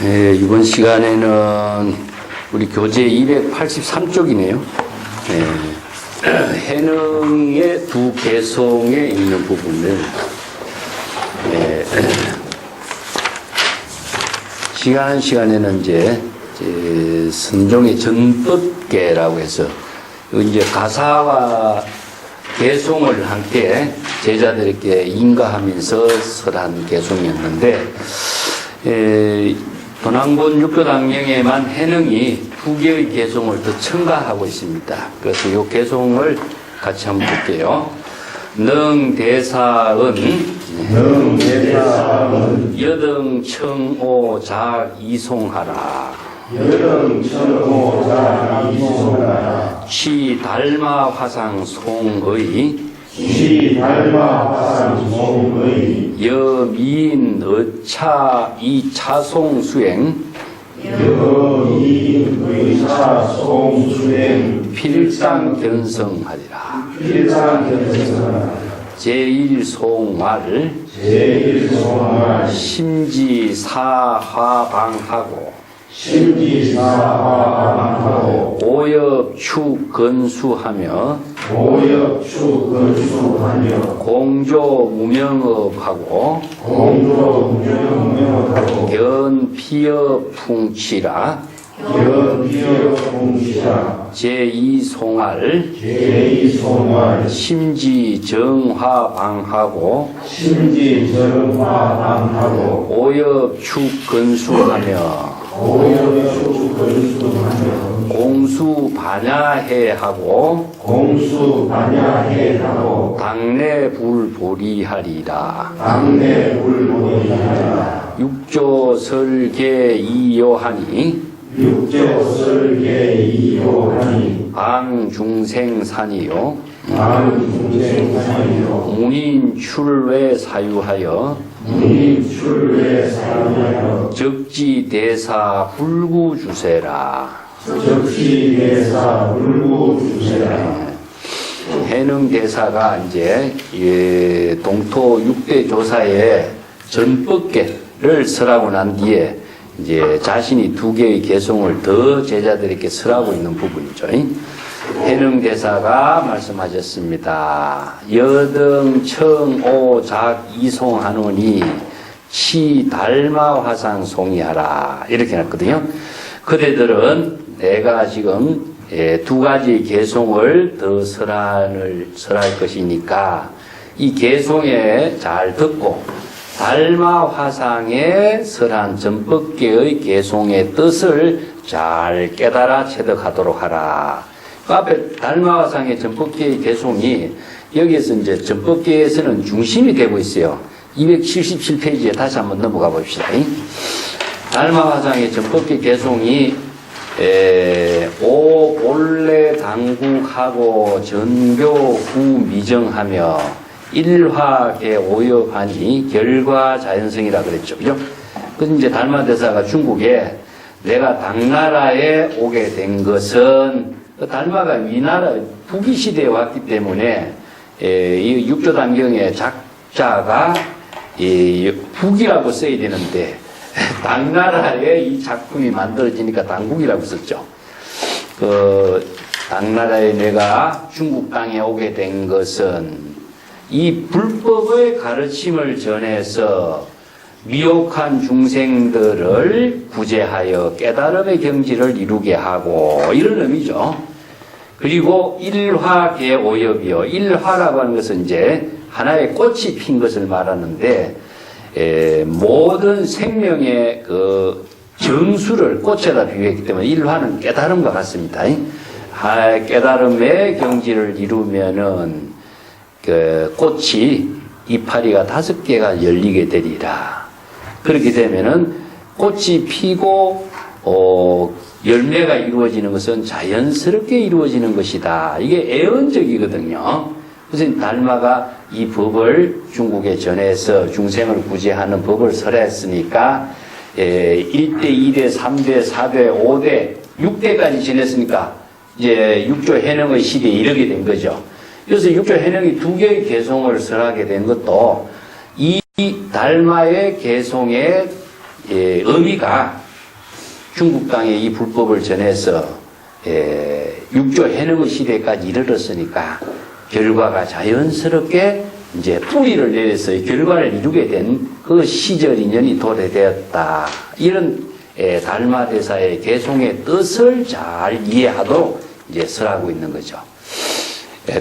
이번 시간에는 우리 교재 283쪽이네요. 해능의 두 개송에 있는 부분을 시간에는 이제 선종의 전법계라고 해서 이제 가사와 개송을 함께 제자들에게 인가하면서 설한 개송이었는데 도난본 육교당령에만 해능이 두 개의 개송을 더 첨가하고 있습니다. 그래서 이 개송을 같이 한번 볼게요. 능대사은 여등청오작 이송하라. 취달마화상 송의 여미인 어차 이차송 수행 필상 견성하리라. 제1송말 심지사화방하고 오엽축 건수하며 공조무명업하고 견피업풍치라. 제2송알 심지정화방하고 오엽축 건수하며 공수반야해하고 당내불보리하리라. 육조설계 이요하니 방중생산이요 문인출외 사유하여 적지대사 불구주세라. 해능대사가 이제 동토 6대 조사에 전법계를 설하고 난 뒤에 이제 자신이 두 개의 개송을 더 제자들에게 설하고 있는 부분이죠. 해능대사가 말씀하셨습니다. 여등청오작 이송하노니 치달마화상 송이하라. 이렇게 해놨거든요. 그대들은 내가 지금 두 가지 개송을 더 설할 것이니까 이 개송에 잘 듣고 달마화상에 설한 전법계의 개송의 뜻을 잘 깨달아 체득하도록 하라. 그 앞에 달마화상의 전법계의 개송이 여기에서 이제 전법계에서는 중심이 되고 있어요. 277페이지에 다시 한번 넘어가 봅시다. 달마화상의 전법계 개송이 오 본래 당국하고 전교 구미정하며 일화계 오엽하니 결과 자연성이라 그랬죠. 그죠? 그래서 이제 달마대사가 중국에 내가 당나라에 오게 된 것은 달마가 위나라 북이시대에 왔기 때문에 이 육조단경의 작자가 북이라고 써야 되는데 당나라에 이 작품이 만들어지니까 당국이라고 썼죠. 당나라에 내가 중국 땅에 오게 된 것은 이 불법의 가르침을 전해서 미혹한 중생들을 구제하여 깨달음의 경지를 이루게 하고 이런 의미죠. 그리고 일화계오엽이요. 일화라고 하는 것은 이제 하나의 꽃이 핀 것을 말하는데 모든 생명의 그 정수를 꽃에다 비유했기 때문에 일화는 깨달음과 같습니다. 깨달음의 경지를 이루면은 그 꽃이 이파리가 5개가 열리게 되리라. 그렇게 되면은 꽃이 피고 열매가 이루어지는 것은 자연스럽게 이루어지는 것이다. 이게 애언적이거든요. 그래서 달마가 이 법을 중국에 전해서 중생을 구제하는 법을 설했으니까 1대, 2대, 3대, 4대, 5대, 6대까지 지냈으니까 이제 육조 해능의 시대에 이르게 된 거죠. 그래서 육조 해능이 두 개의 개송을 설하게 된 것도 이 달마의 개송의 의미가 중국 땅에 이 불법을 전해서 육조 해능의 시대까지 이르렀으니까 결과가 자연스럽게 이제 뿌리를 내려서 결과를 이루게 된 그 시절 인연이 도래되었다. 이런 달마대사의 개송의 뜻을 잘 이해하도록 이제 설하고 있는 거죠.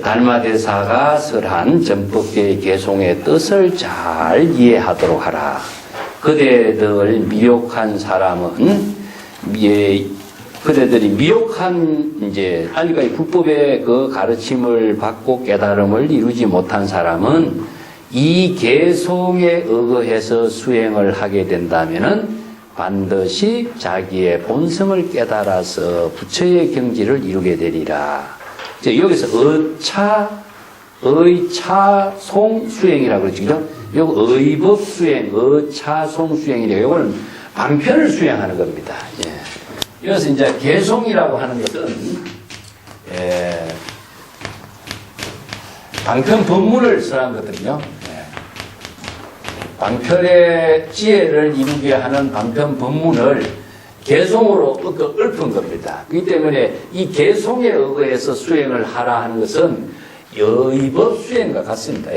달마대사가 설한 전법계의 개송의 뜻을 잘 이해하도록 하라. 그대들 미혹한 사람은 그대들이 미혹한 이제 아니까 불법의 그 가르침을 받고 깨달음을 이루지 못한 사람은 이 개송에 의거해서 수행을 하게 된다면은 반드시 자기의 본성을 깨달아서 부처의 경지를 이루게 되리라. 여기서 의차송 수행이라고 그러죠. 요거 의법 수행, 의차송 수행이래요. 요거는 방편을 수행하는 겁니다. 이것은 이제 개송이라고 하는 것은 방편 법문을 설한 거거든요. 방편의 지혜를 이루게 하는 방편 법문을 개송으로 읊은 겁니다. 그렇기 때문에 이 개송에 의거해서 수행을 하라 하는 것은 의법 수행과 같습니다.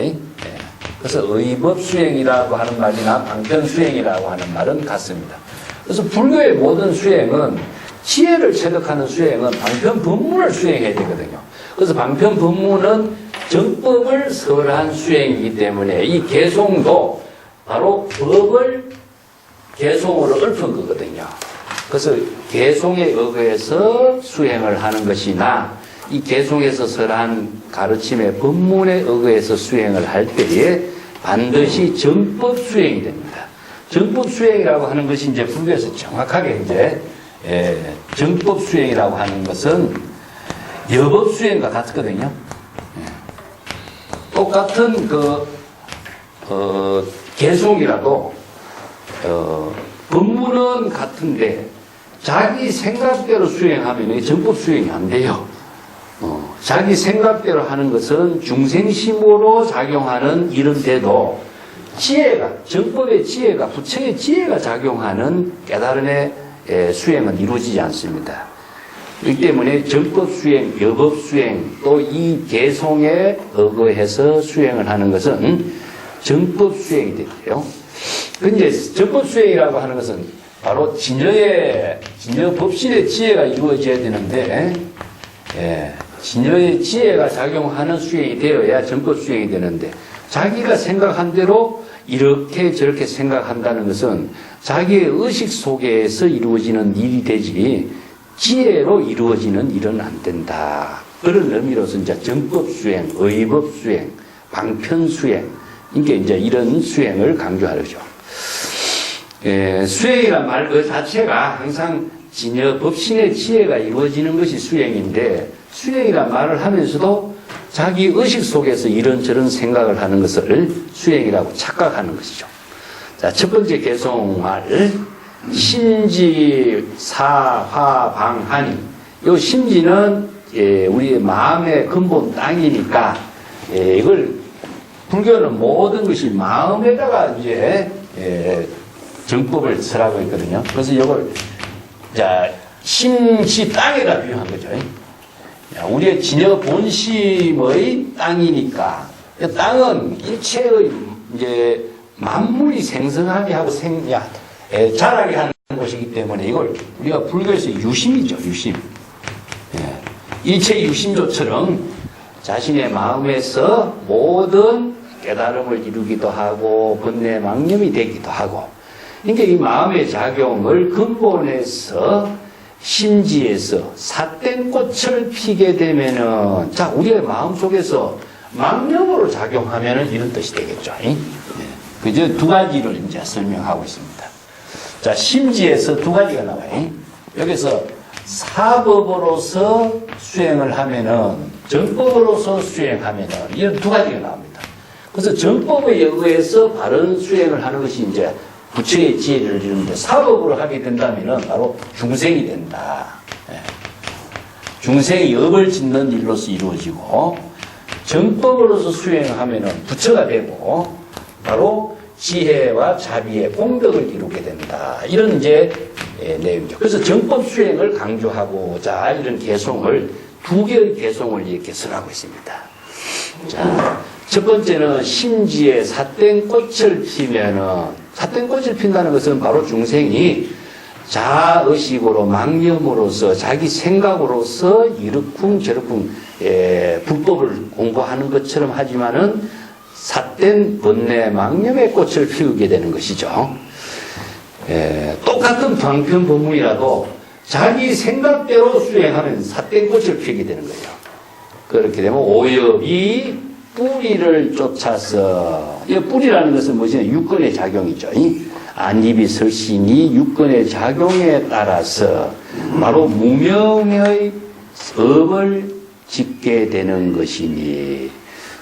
그래서 의법 수행이라고 하는 말이나 방편 수행이라고 하는 말은 같습니다. 그래서 불교의 모든 수행은 지혜를 체득하는 수행은 방편 법문을 수행해야 되거든요. 그래서 방편 법문은 정법을 설한 수행이기 때문에 이 개송도 바로 법을 개송으로 읊은 거거든요. 그래서 개송에 의거해서 수행을 하는 것이나 이 개송에서 설한 가르침의 법문에 의거해서 수행을 할 때에 반드시 정법 수행이 됩니다. 정법 수행이라고 하는 것이 이제 불교에서 정확하게 이제 정법 수행이라고 하는 것은 여법 수행과 같거든요. 똑같은 개송이라도 법문은 같은데 자기 생각대로 수행하면 정법 수행이 안 돼요. 자기 생각대로 하는 것은 중생심으로 작용하는 이런데도 지혜가, 정법의 지혜가, 부처의 지혜가 작용하는 깨달음의 수행은 이루어지지 않습니다. 그렇기 때문에 정법 수행, 여법 수행, 또 이 개송에 의거해서 수행을 하는 것은 정법 수행이 되고요. 근데 정법 수행이라고 하는 것은 바로 진여 법신의 지혜가 이루어져야 되는데, 진여의 지혜가 작용하는 수행이 되어야 정법 수행이 되는데, 자기가 생각한 대로 이렇게 저렇게 생각한다는 것은 자기의 의식 속에서 이루어지는 일이 되지 지혜로 이루어지는 일은 안 된다. 그런 의미로서 이제 정법 수행, 의법 수행, 방편 수행, 이게 이제 이런 수행을 강조하죠. 수행이란 말 그 자체가 항상 진여 법신의 지혜가 이루어지는 것이 수행인데, 수행이란 말을 하면서도 자기 의식 속에서 이런저런 생각을 하는 것을 수행이라고 착각하는 것이죠. 자, 첫 번째 개송할 심지 사화방하니, 이 심지는 우리의 마음의 근본 땅이니까 이걸 불교는 모든 것이 마음에다가 이제 정법을 설하고 있거든요. 그래서 이걸 자 심지 땅에다 비유한 거죠. 우리의 진여 본심의 땅이니까, 땅은 일체의 이제 만물이 생성하게 하고 자라게 하는 곳이기 때문에 이걸 우리가 불교에서 유심이죠, 유심. 일체 유심조처럼 자신의 마음에서 모든 깨달음을 이루기도 하고 번뇌 망념이 되기도 하고, 그러니까 이 마음의 작용을 근본에서 심지에서 삿된 꽃을 피게 되면은, 자, 우리의 마음 속에서 망념으로 작용하면은 이런 뜻이 되겠죠. 그저 두 가지를 이제 설명하고 있습니다. 자, 심지에서 두 가지가 나와요. 여기서 사법으로서 수행을 하면은, 정법으로서 수행하면은, 이런 두 가지가 나옵니다. 그래서 정법에 의해서 바른 수행을 하는 것이 이제 부처의 지혜를 이루는데, 사법으로 하게 된다면은 바로 중생이 된다. 중생이 업을 짓는 일로서 이루어지고, 정법으로서 수행하면은 부처가 되고, 바로 지혜와 자비의 공덕을 이루게 된다. 이런 이제 내용이죠. 그래서 정법 수행을 강조하고자 이런 개송을 두 개의 개송을 이렇게 설하고 있습니다. 자, 첫 번째는 심지에 삿된 꽃을 피면은 삿된 꽃을 핀다는 것은 바로 중생이 자의식으로 망념으로서 자기 생각으로서 이렇쿵 저렇쿵 불법을 공부하는 것처럼 하지만은 삿된 번뇌 망념의 꽃을 피우게 되는 것이죠. 똑같은 방편 법문이라도 자기 생각대로 수행하면 삿된 꽃을 피우게 되는 거예요. 그렇게 되면 오엽이 뿌리를 쫓아서, 이 뿌리라는 것은 무엇이냐? 육근의 작용이죠. 안입이 설신이 육근의 작용에 따라서 바로 무명의 업을 짓게 되는 것이니,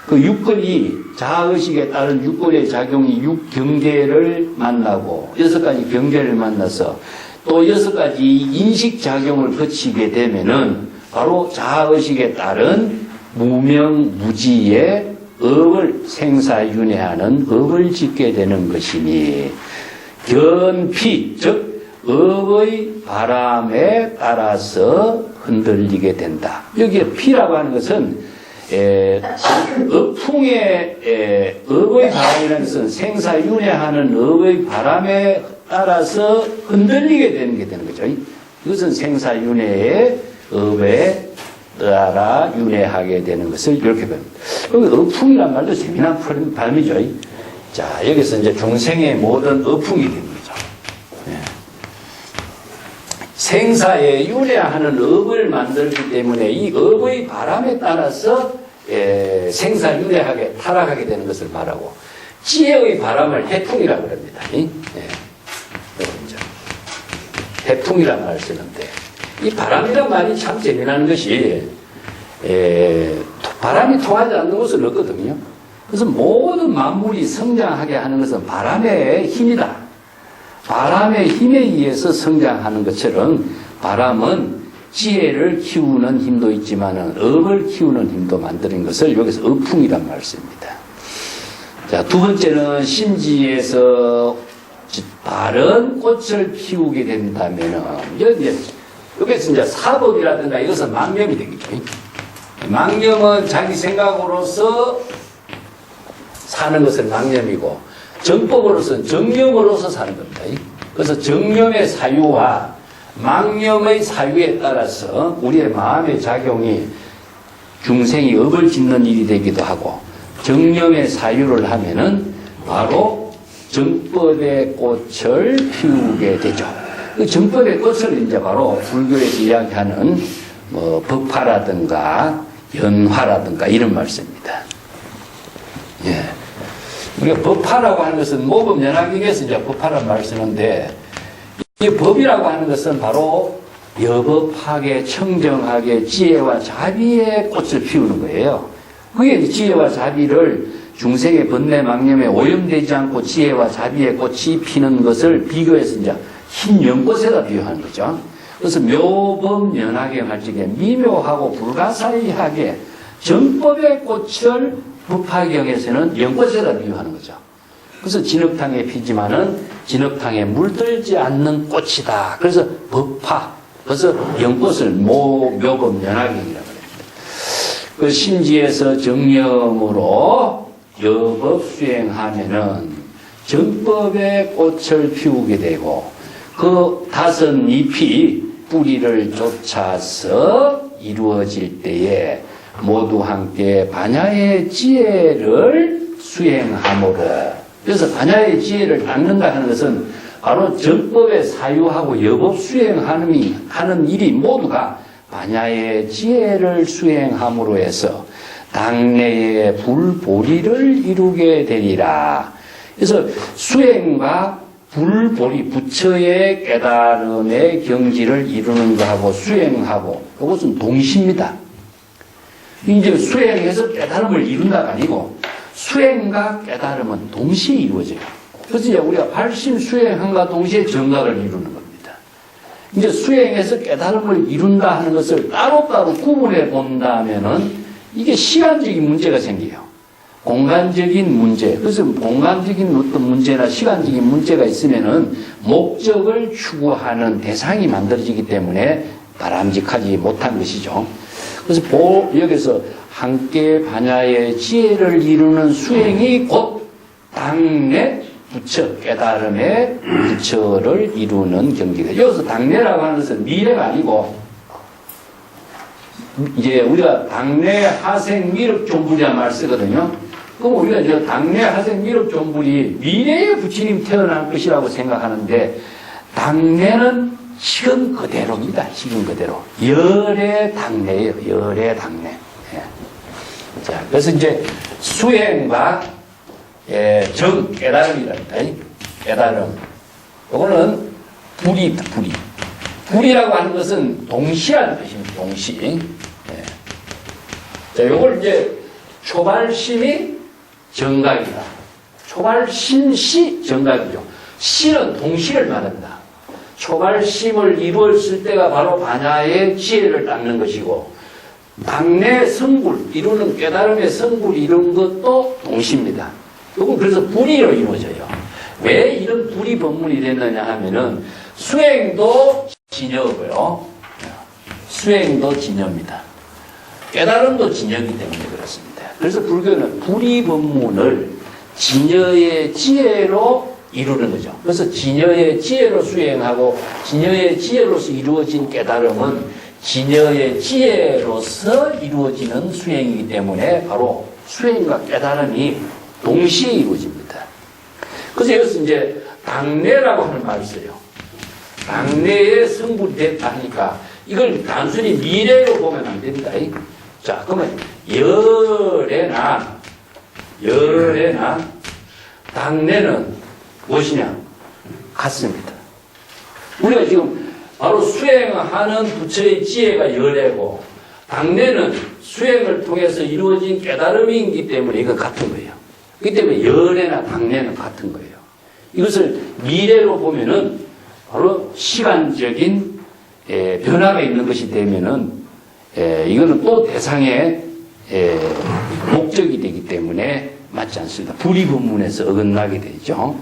그 육근이 자의식에 따른 육근의 작용이 육경계를 만나고 6가지 경계를 만나서 또 6가지 인식작용을 거치게 되면은 바로 자의식에 따른 무명무지의 업을 생사윤회하는 업을 짓게 되는 것이니 견피, 즉 업의 바람에 따라서 흔들리게 된다. 여기에 피라고 하는 것은 업풍의 업의 바람이라는 것은 생사윤회하는 업의 바람에 따라서 흔들리게 되는 게 되는 거죠. 이것은 생사윤회의 업에 따라 윤회하게 되는 것을 이렇게 봅니다. 여기 업풍이란 말도 재미난 발음이죠. 자, 여기서 이제 중생의 모든 업풍이 되는 거죠. 생사에 윤회하는 업을 만들기 때문에 이 업의 바람에 따라서 생사윤회하게 타락하게 되는 것을 말하고 지혜의 바람을 해풍이라고 합니다. 해풍이라는 말을 쓰는데 이 바람이란 말이 참 재미난 것이 바람이 통하지 않는 것은 없거든요. 그래서 모든 만물이 성장하게 하는 것은 바람의 힘이다. 바람의 힘에 의해서 성장하는 것처럼 바람은 지혜를 키우는 힘도 있지만 업을 키우는 힘도 만드는 것을 여기서 업풍이란 말을 씁니다. 자, 두 번째는 심지에서 바른 꽃을 피우게 된다면은 여기서 이제 사법이라든가 이것은 망념이 되겠죠. 망념은 자기 생각으로서 사는 것은 망념이고 정법으로서는 정념으로서 사는 겁니다. 그래서 정념의 사유와 망념의 사유에 따라서 우리의 마음의 작용이 중생이 업을 짓는 일이 되기도 하고 정념의 사유를 하면은 바로 정법의 꽃을 피우게 되죠. 그 정법의 꽃을 이제 바로 불교에서 이야기하는 법화라든가 연화라든가 이런 말씀입니다. 예. 우리가 법화라고 하는 것은 모범연화경에서 이제 법화란 말을 쓰는데 이 법이라고 하는 것은 바로 여법하게 청정하게 지혜와 자비의 꽃을 피우는 거예요. 그게 지혜와 자비를 중생의 번뇌 망념에 오염되지 않고 지혜와 자비의 꽃이 피는 것을 비교해서 이제 흰 연꽃에다 비유하는 거죠. 그래서 묘법연화경 할 적에 미묘하고 불가사의하게 정법의 꽃을 법화경에서는 연꽃에다 비유하는 거죠. 그래서 진흙탕에 피지만은 진흙탕에 물들지 않는 꽃이다. 그래서 법화, 그래서 연꽃을 묘법연화경이라고 합니다. 그 심지에서 정념으로 여법 수행하면은 정법의 꽃을 피우게 되고 그 다섯 잎이 뿌리를 쫓아서 이루어질 때에 모두 함께 반야의 지혜를 수행함으로, 그래서 반야의 지혜를 닦는다 하는 것은 바로 정법의 사유하고 여법 수행하는 일이 모두가 반야의 지혜를 수행함으로 해서 당내의 불보리를 이루게 되리라. 그래서 수행과 불보리, 부처의 깨달음의 경지를 이루는 것하고 수행하고 이것은 동시입니다. 이제 수행해서 깨달음을 이룬다가 아니고 수행과 깨달음은 동시에 이루어져요. 그래서 이제 우리가 발심 수행함과 동시에 정각을 이루는 겁니다. 이제 수행해서 깨달음을 이룬다 하는 것을 따로따로 구분해 본다면은 이게 시간적인 문제가 생겨요. 공간적인 문제, 그래서 공간적인 어떤 문제나 시간적인 문제가 있으면은 목적을 추구하는 대상이 만들어지기 때문에 바람직하지 못한 것이죠. 그래서 여기서 함께 반야의 지혜를 이루는 수행이 곧 당내 부처, 깨달음의 부처를 이루는 경지다. 여기서 당내라고 하는 것은 미래가 아니고, 이제 우리가 당내 하생 미륵 존불이라는 말을 쓰거든요. 그럼 우리가 이제 당내 하생 미륵 존불이 미래의 부처님 태어날 것이라고 생각하는데, 당내는 지금 그대로입니다. 지금 그대로. 열의 당내예요. 열의 당내. 예. 자, 그래서 이제 수행과 정, 깨달음이랍니다. 깨달음. 요거는 불이다, 불이. 불이라고 하는 것은 동시라는 뜻입니다. 동시. 예. 자, 요걸 이제 초발심이 정각이다. 초발심시 정각이죠. 시는 동시를 말합니다. 초발심을 이루었을 때가 바로 반야의 지혜를 닦는 것이고, 당내 성불, 이루는 깨달음의 성불 이런 것도 동시입니다. 이건 그래서 불이로 이루어져요. 왜 이런 불이 법문이 됐느냐 하면은 수행도 진여고요. 수행도 진여입니다. 깨달음도 진여이기 때문에 그렇습니다. 그래서 불교는 불이 법문을 진여의 지혜로 이루는 거죠. 그래서 진여의 지혜로 수행하고 진여의 지혜로서 이루어진 깨달음은 진여의 지혜로서 이루어지는 수행이기 때문에 바로 수행과 깨달음이 동시에 이루어집니다. 그래서 여기서 이제 당내라고 하는 말을 써요. 당내에 성불이 됐다 하니까 이걸 단순히 미래로 보면 안 됩니다. 자, 그러면 열의 난, 당내는 무엇이냐? 같습니다. 우리가 지금 바로 수행하는 부처의 지혜가 열애고, 당내는 수행을 통해서 이루어진 깨달음이기 때문에 이건 같은 거예요. 그렇기 때문에 열애나 당내는 같은 거예요. 이것을 미래로 보면은 바로 시간적인 변화가 있는 것이 되면은 이거는 또 대상의 목적이 되기 때문에 맞지 않습니다. 불이법문에서 어긋나게 되죠.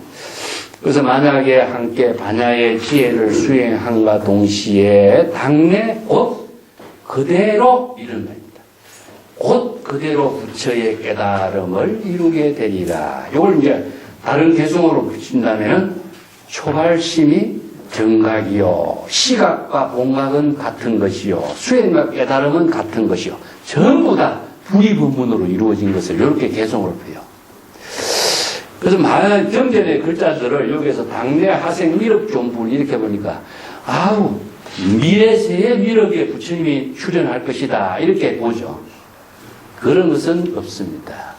그래서 만약에 함께 반야의 지혜를 수행함과 동시에 당내 곧 그대로 이룬 겁니다. 곧 그대로 부처의 깨달음을 이루게 되리라. 이걸 이제 다른 개성으로 붙인다면 초발심이 정각이요, 시각과 본각은 같은 것이요, 수행과 깨달음은 같은 것이요, 전부 다 불이법문으로 이루어진 것을 이렇게 개성으로 표요. 그래서 많은 경전의 글자들을 여기에서 당내 하생 미륵 존불 이렇게 보니까 아우 미래세의 미륵에 부처님이 출현할 것이다 이렇게 보죠. 그런 것은 없습니다.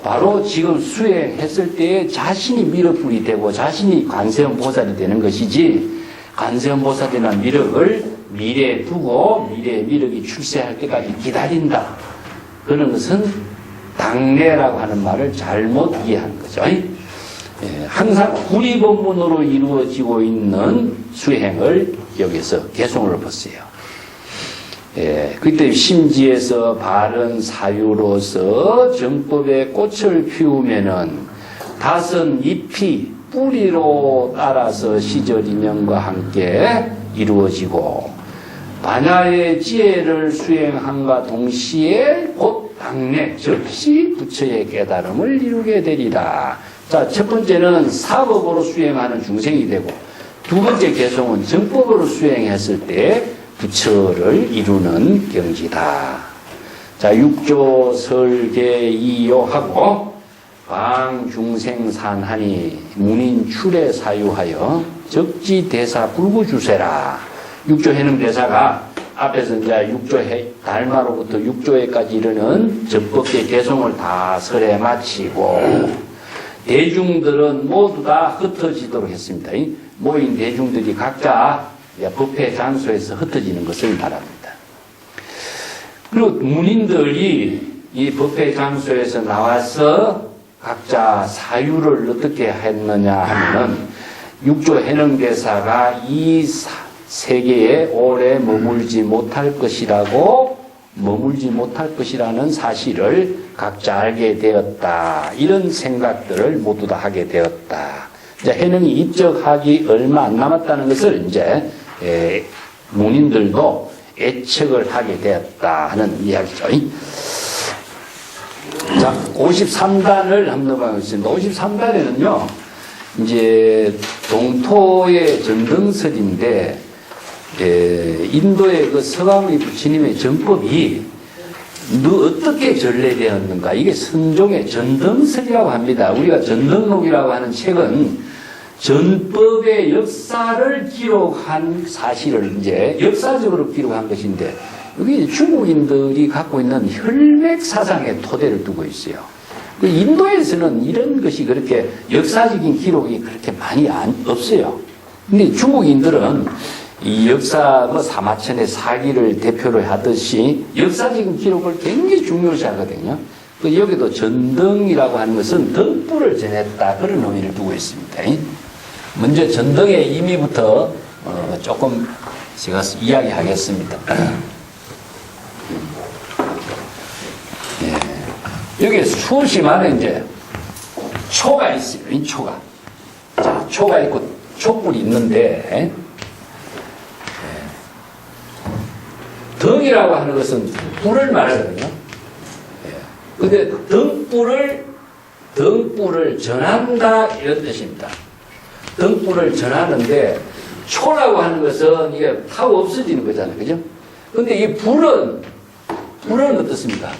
바로 지금 수행했을 때에 자신이 미륵불이 되고 자신이 관세음 보살이 되는 것이지, 관세음 보살이나 미륵을 미래에 두고 미래의 미륵이 출세할 때까지 기다린다, 그런 것은 당내라고 하는 말을 잘못 이해한 거죠. 항상 불이법문으로 이루어지고 있는 수행을 여기서 개송을 봤어요. 그때 심지에서 바른 사유로서 정법의 꽃을 피우면은 다섯 잎이 뿌리로 따라서 시절인연과 함께 이루어지고, 반야의 지혜를 수행함과 동시에 곧 당내 즉시 부처의 깨달음을 이루게 되리라. 자, 첫 번째는 사법으로 수행하는 중생이 되고, 두 번째 개성은 정법으로 수행했을 때 부처를 이루는 경지다. 자, 육조 설계 이요하고 방중생산하니 문인 출에 사유하여 적지 대사 불구주세라. 육조 해능 대사가 앞에서 이제 육조해 달마로부터 육조해까지 이르는 전법계 개성을 다 설에 마치고 대중들은 모두 다 흩어지도록 했습니다. 모인 대중들이 각자 법회 장소에서 흩어지는 것을 말합니다. 그리고 문인들이 이 법회 장소에서 나와서 각자 사유를 어떻게 했느냐 하면은 육조 해능대사가 이 세계에 오래 머물지 못할 것이라고 머물지 못할 것이라는 사실을 각자 알게 되었다. 이런 생각들을 모두 다 하게 되었다. 이제 해능이 입적하기 얼마 안 남았다는 것을 이제 문인들도 예측을 하게 되었다 하는 이야기죠. 자, 53단을 한번 넘어가겠습니다. 53단에는요, 이제 동토의 전등설인데, 인도의 그 서가모니 부처님의 정법이 어떻게 전래되었는가, 이게 선종의 전등설이라고 합니다. 우리가 전등록이라고 하는 책은 전법의 역사를 기록한 사실을 이제 역사적으로 기록한 것인데, 여기 중국인들이 갖고 있는 혈맥 사상의 토대를 두고 있어요. 인도에서는 이런 것이 그렇게 역사적인 기록이 그렇게 많이 없어요. 근데 중국인들은 이 역사 사마천의 사기를 대표로 하듯이 역사적인 기록을 굉장히 중요시 하거든요. 여기도 전등이라고 하는 것은 등불을 전했다, 그런 의미를 두고 있습니다. 먼저 전등의 의미부터 조금 제가 이야기하겠습니다. 여기 수심 안에 이제 초가 있어요. 이 초가. 자, 초가 있고 촛불이 있는데, 등이라고 하는 것은 불을 말하거든요. 근데 등불을 전한다, 이런 뜻입니다. 등불을 전하는데, 초라고 하는 것은 이게 타고 없어지는 거잖아요. 그죠? 근데 이 불은 어떻습니까?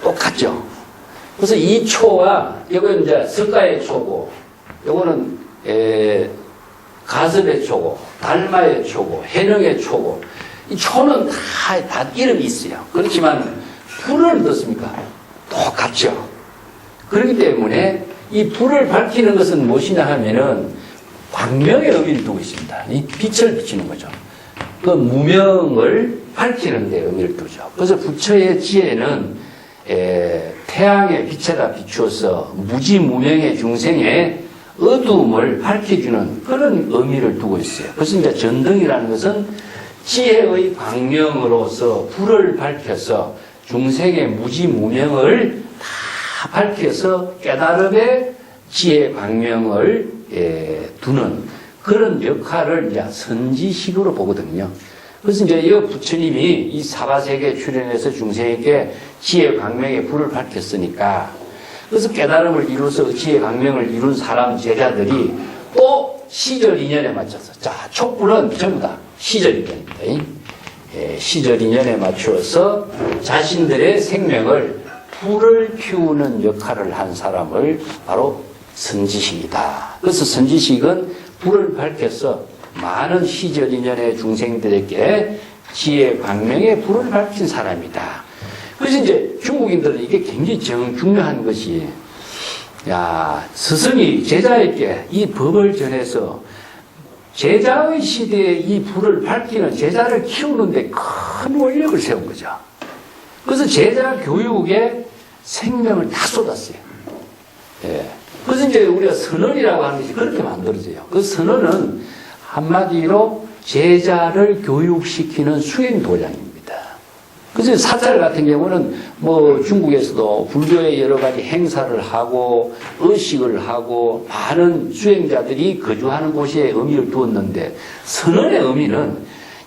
똑같죠. 그래서 이 초와, 이건 이제 석가의 초고, 이거는 가섭의 초고, 달마의 초고, 해능의 초고, 이 초는 다 이름이 있어요. 그렇지만 불은 어떻습니까? 똑같죠. 그렇기 때문에 이 불을 밝히는 것은 무엇이냐 하면은 광명의 의미를 두고 있습니다. 이 빛을 비치는 거죠. 그 무명을 밝히는 데 의미를 두죠. 그래서 부처의 지혜는 태양의 빛에다 비추어서 무지무명의 중생의 어두움을 밝혀주는 그런 의미를 두고 있어요. 그래서 이제 전등이라는 것은 지혜의 광명으로서 불을 밝혀서 중생의 무지무명을 다 밝혀서 깨달음의 지혜 광명을 두는 그런 역할을 이제 선지식으로 보거든요. 그래서 이제 이 부처님이 이 사바세계에 출연해서 중생에게 지혜 광명의 불을 밝혔으니까, 그래서 깨달음을 이루어서 지혜 광명을 이룬 사람 제자들이 또 시절 인연에 맞춰서, 자, 촛불은 전부 다 시절 인연입니다. 시절 인연에 맞추어서 자신들의 생명을 불을 피우는 역할을 한 사람을 바로 선지식이다. 그래서 선지식은 불을 밝혀서 많은 시절 인연의 중생들에게 지혜 광명의 불을 밝힌 사람이다. 그래서 이제 중국인들은 이게 굉장히 중요한 것이, 스승이 제자에게 이 법을 전해서 제자의 시대에 이 불을 밝히는 제자를 키우는데 큰 원력을 세운 거죠. 그래서 제자 교육에 생명을 다 쏟았어요. 그래서 이제 우리가 선언이라고 하는 것이 그렇게 만들어져요. 그 선언은 한마디로 제자를 교육시키는 수행 도량입니다. 그래서 사찰 같은 경우는 뭐 중국에서도 불교의 여러 가지 행사를 하고 의식을 하고 많은 수행자들이 거주하는 곳에 의미를 두었는데, 선언의 의미는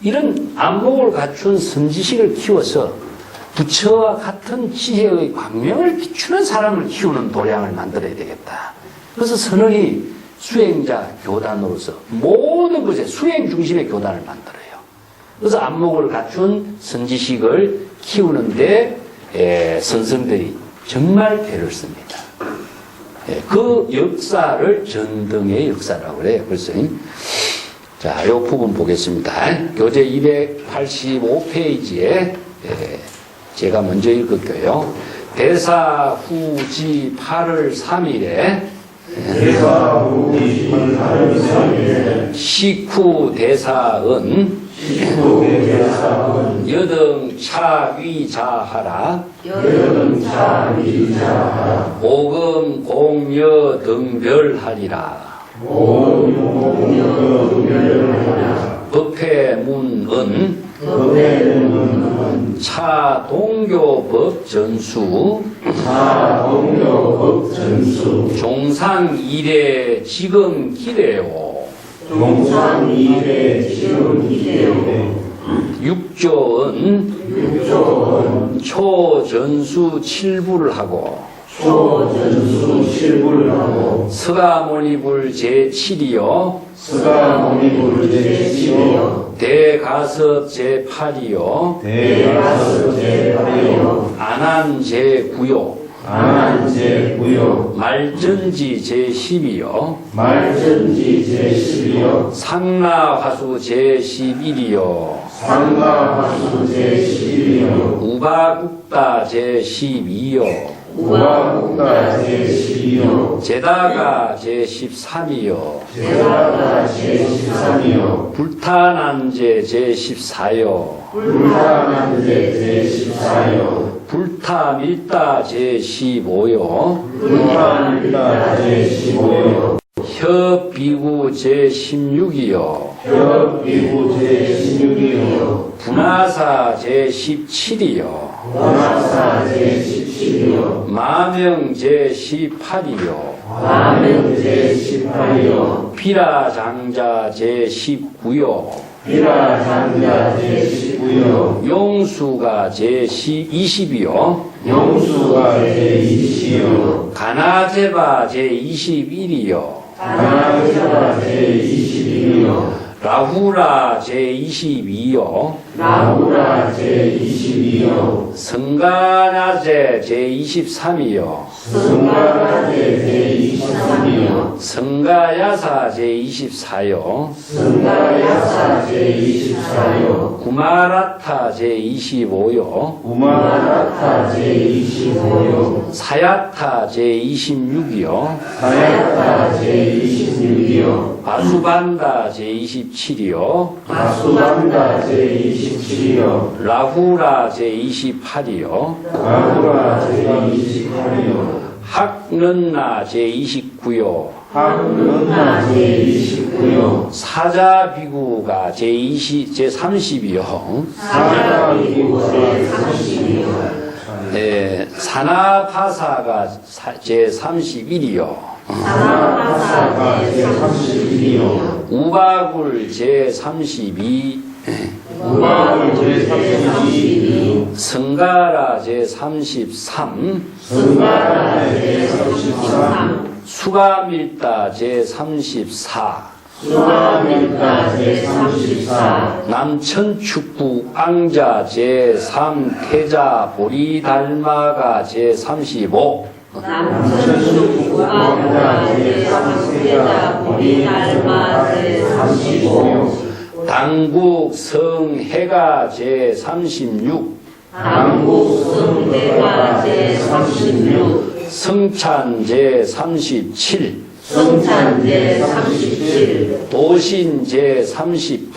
이런 안목을 갖춘 선지식을 키워서 부처와 같은 지혜의 광명을 비추는 사람을 키우는 도량을 만들어야 되겠다. 그래서 선언이 수행자 교단으로서 모든 것에 수행 중심의 교단을 만들어요. 그래서 안목을 갖춘 선지식을 키우는데 선생들이 정말 배를 씁니다. 그 역사를 전등의 역사라고 그래요. 그래서 자, 이 부분 보겠습니다. 교재 285페이지에 제가 먼저 읽을게요. 대사 후지 8월 3일에 식후 대사은 여등 차위자하라 오금 공여 등별하리라 법회문은 차동교법 전수 차동교법 전수 종상 이래 지금 기래요 종상 이래 지금 기래요 육조은 초전수 7부를 하고 초전수 7부를 하고 서가모니불 제7이요 서가모니불 제7이요 대가서 제8이요 대가서 제8이요 안한 제9요 안한 제9요 말전지 제10이요 말전지 제10이요 상나화수 제11이요 상가화수 제11이요 우바국다 제12요 우바국다 제12요 제다가 제13이요 제다가 제13이요 불타난제 제14요 불타난제 제14요 불타밀다 제15요 불타밀다 제15요 혀비구 제16이요 혀비구 제16이요 분하사 제17이요 원하사 제17이요 마명 제18이요 마명 제18이요 비라장자 제19요 비라장자 제19요 용수가 제20이요 용수가 제20이요 가나제바 제21이요 가나제바 제21이요 라후라 제22요 라후라 제22요 성가나제 제23이요 성가나제 제23이요 성가야사 제24요 성가야사 제24요 구마라타 제25요 우마라타 제25요 사야타 제26이요 사야타 제26이요 바수반다 제27이요 아수반다 제27이요 라후라 제28이요 라후라 제28이요 학는나 제29요 학문나 제29요 사자비구가 제30이요 사자비구 제30이요 네, 사나파사가 제31이요 사나파사가 제31이요 우바굴 제32 우바굴 제32 성가라 제33 성가라 제33 수가밀다 제34 수가밀다 제34 남천축구 앙자 제3 태자 보리달마가 제35 남천축구왕자 제3세자 보리달마 제35 당국 성해가 제36 당국 성해가 제36 성찬 제37 성찬 제37 도신 제38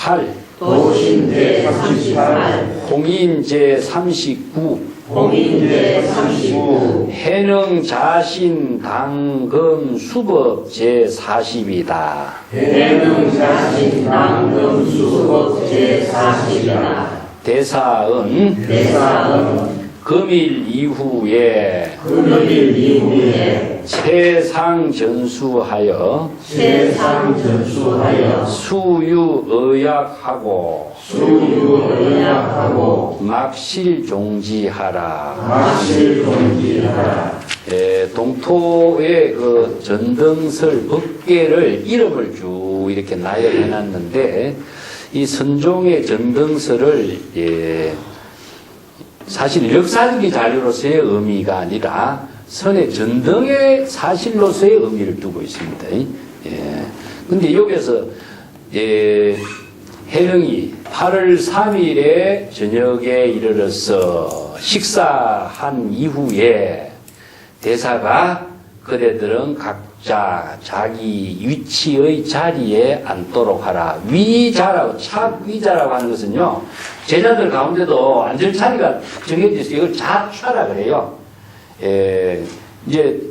도신 제38 공인 제39 공인 제39 해능 자신 당금 수법 제40이다. 해능 자신 당금 수법 제40이다. 대사은 금일 이후에 세상 전수하여 수유의약하고 막실 종지하라. 동토의 그 전등설 법계를 이름을 쭉 이렇게 나열해 놨는데 이 선종의 전등설을 사실 역사적인 자료로서의 의미가 아니라 선의 전등의 사실로서의 의미를 두고 있습니다. 근데 여기서 해령이 8월 3일에 저녁에 이르러서 식사한 이후에 대사가 그대들은 각자 자기 위치의 자리에 앉도록 하라. 위자라고, 착위자라고 하는 것은요, 제자들 가운데도 앉을 자리가 정해져 있어요. 이걸 자취하라 그래요. 이제,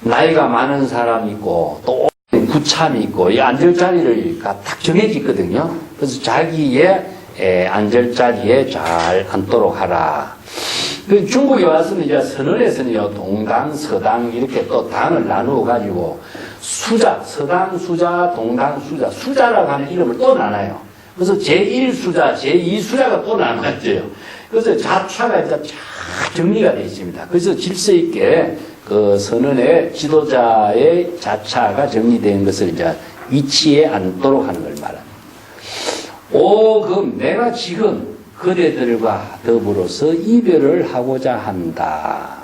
나이가 많은 사람이 있고, 또 구참이 있고, 이 앉을 자리가 딱 정해져 있거든요. 그래서 자기의 앉을 자리에 잘 앉도록 하라. 그 중국에 와서는 이제 선언에서는요, 동당, 서당 이렇게 또 당을 나누어 가지고 수자, 서당 수자, 동당 수자, 수자라고 하는 이름을 또 나눠요. 그래서 제1수자, 제2수자가 또 나눠져요. 그래서 자차가 이제 잘 정리가 되어 있습니다. 그래서 질서 있게 그 선언의 지도자의 자차가 정리된 것을 이제 위치에 앉도록 하는 걸 말합니다. 오금 내가 지금 그대들과 더불어서 이별을 하고자 한다.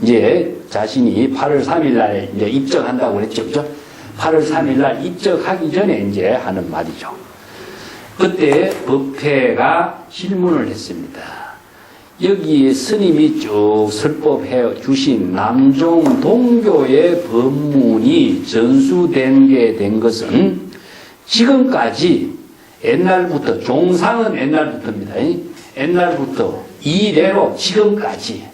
이제 자신이 8월 3일 날 이제 입적한다고 그랬죠. 그죠? 8월 3일 날 입적하기 전에 이제 하는 말이죠. 그때 법회가 질문을 했습니다. 여기 스님이 쭉 설법해 주신 남종 동교의 법문이 전수된 게 된 것은 지금까지 옛날부터, 종상은 옛날부터입니다. 옛날부터 이래로 지금까지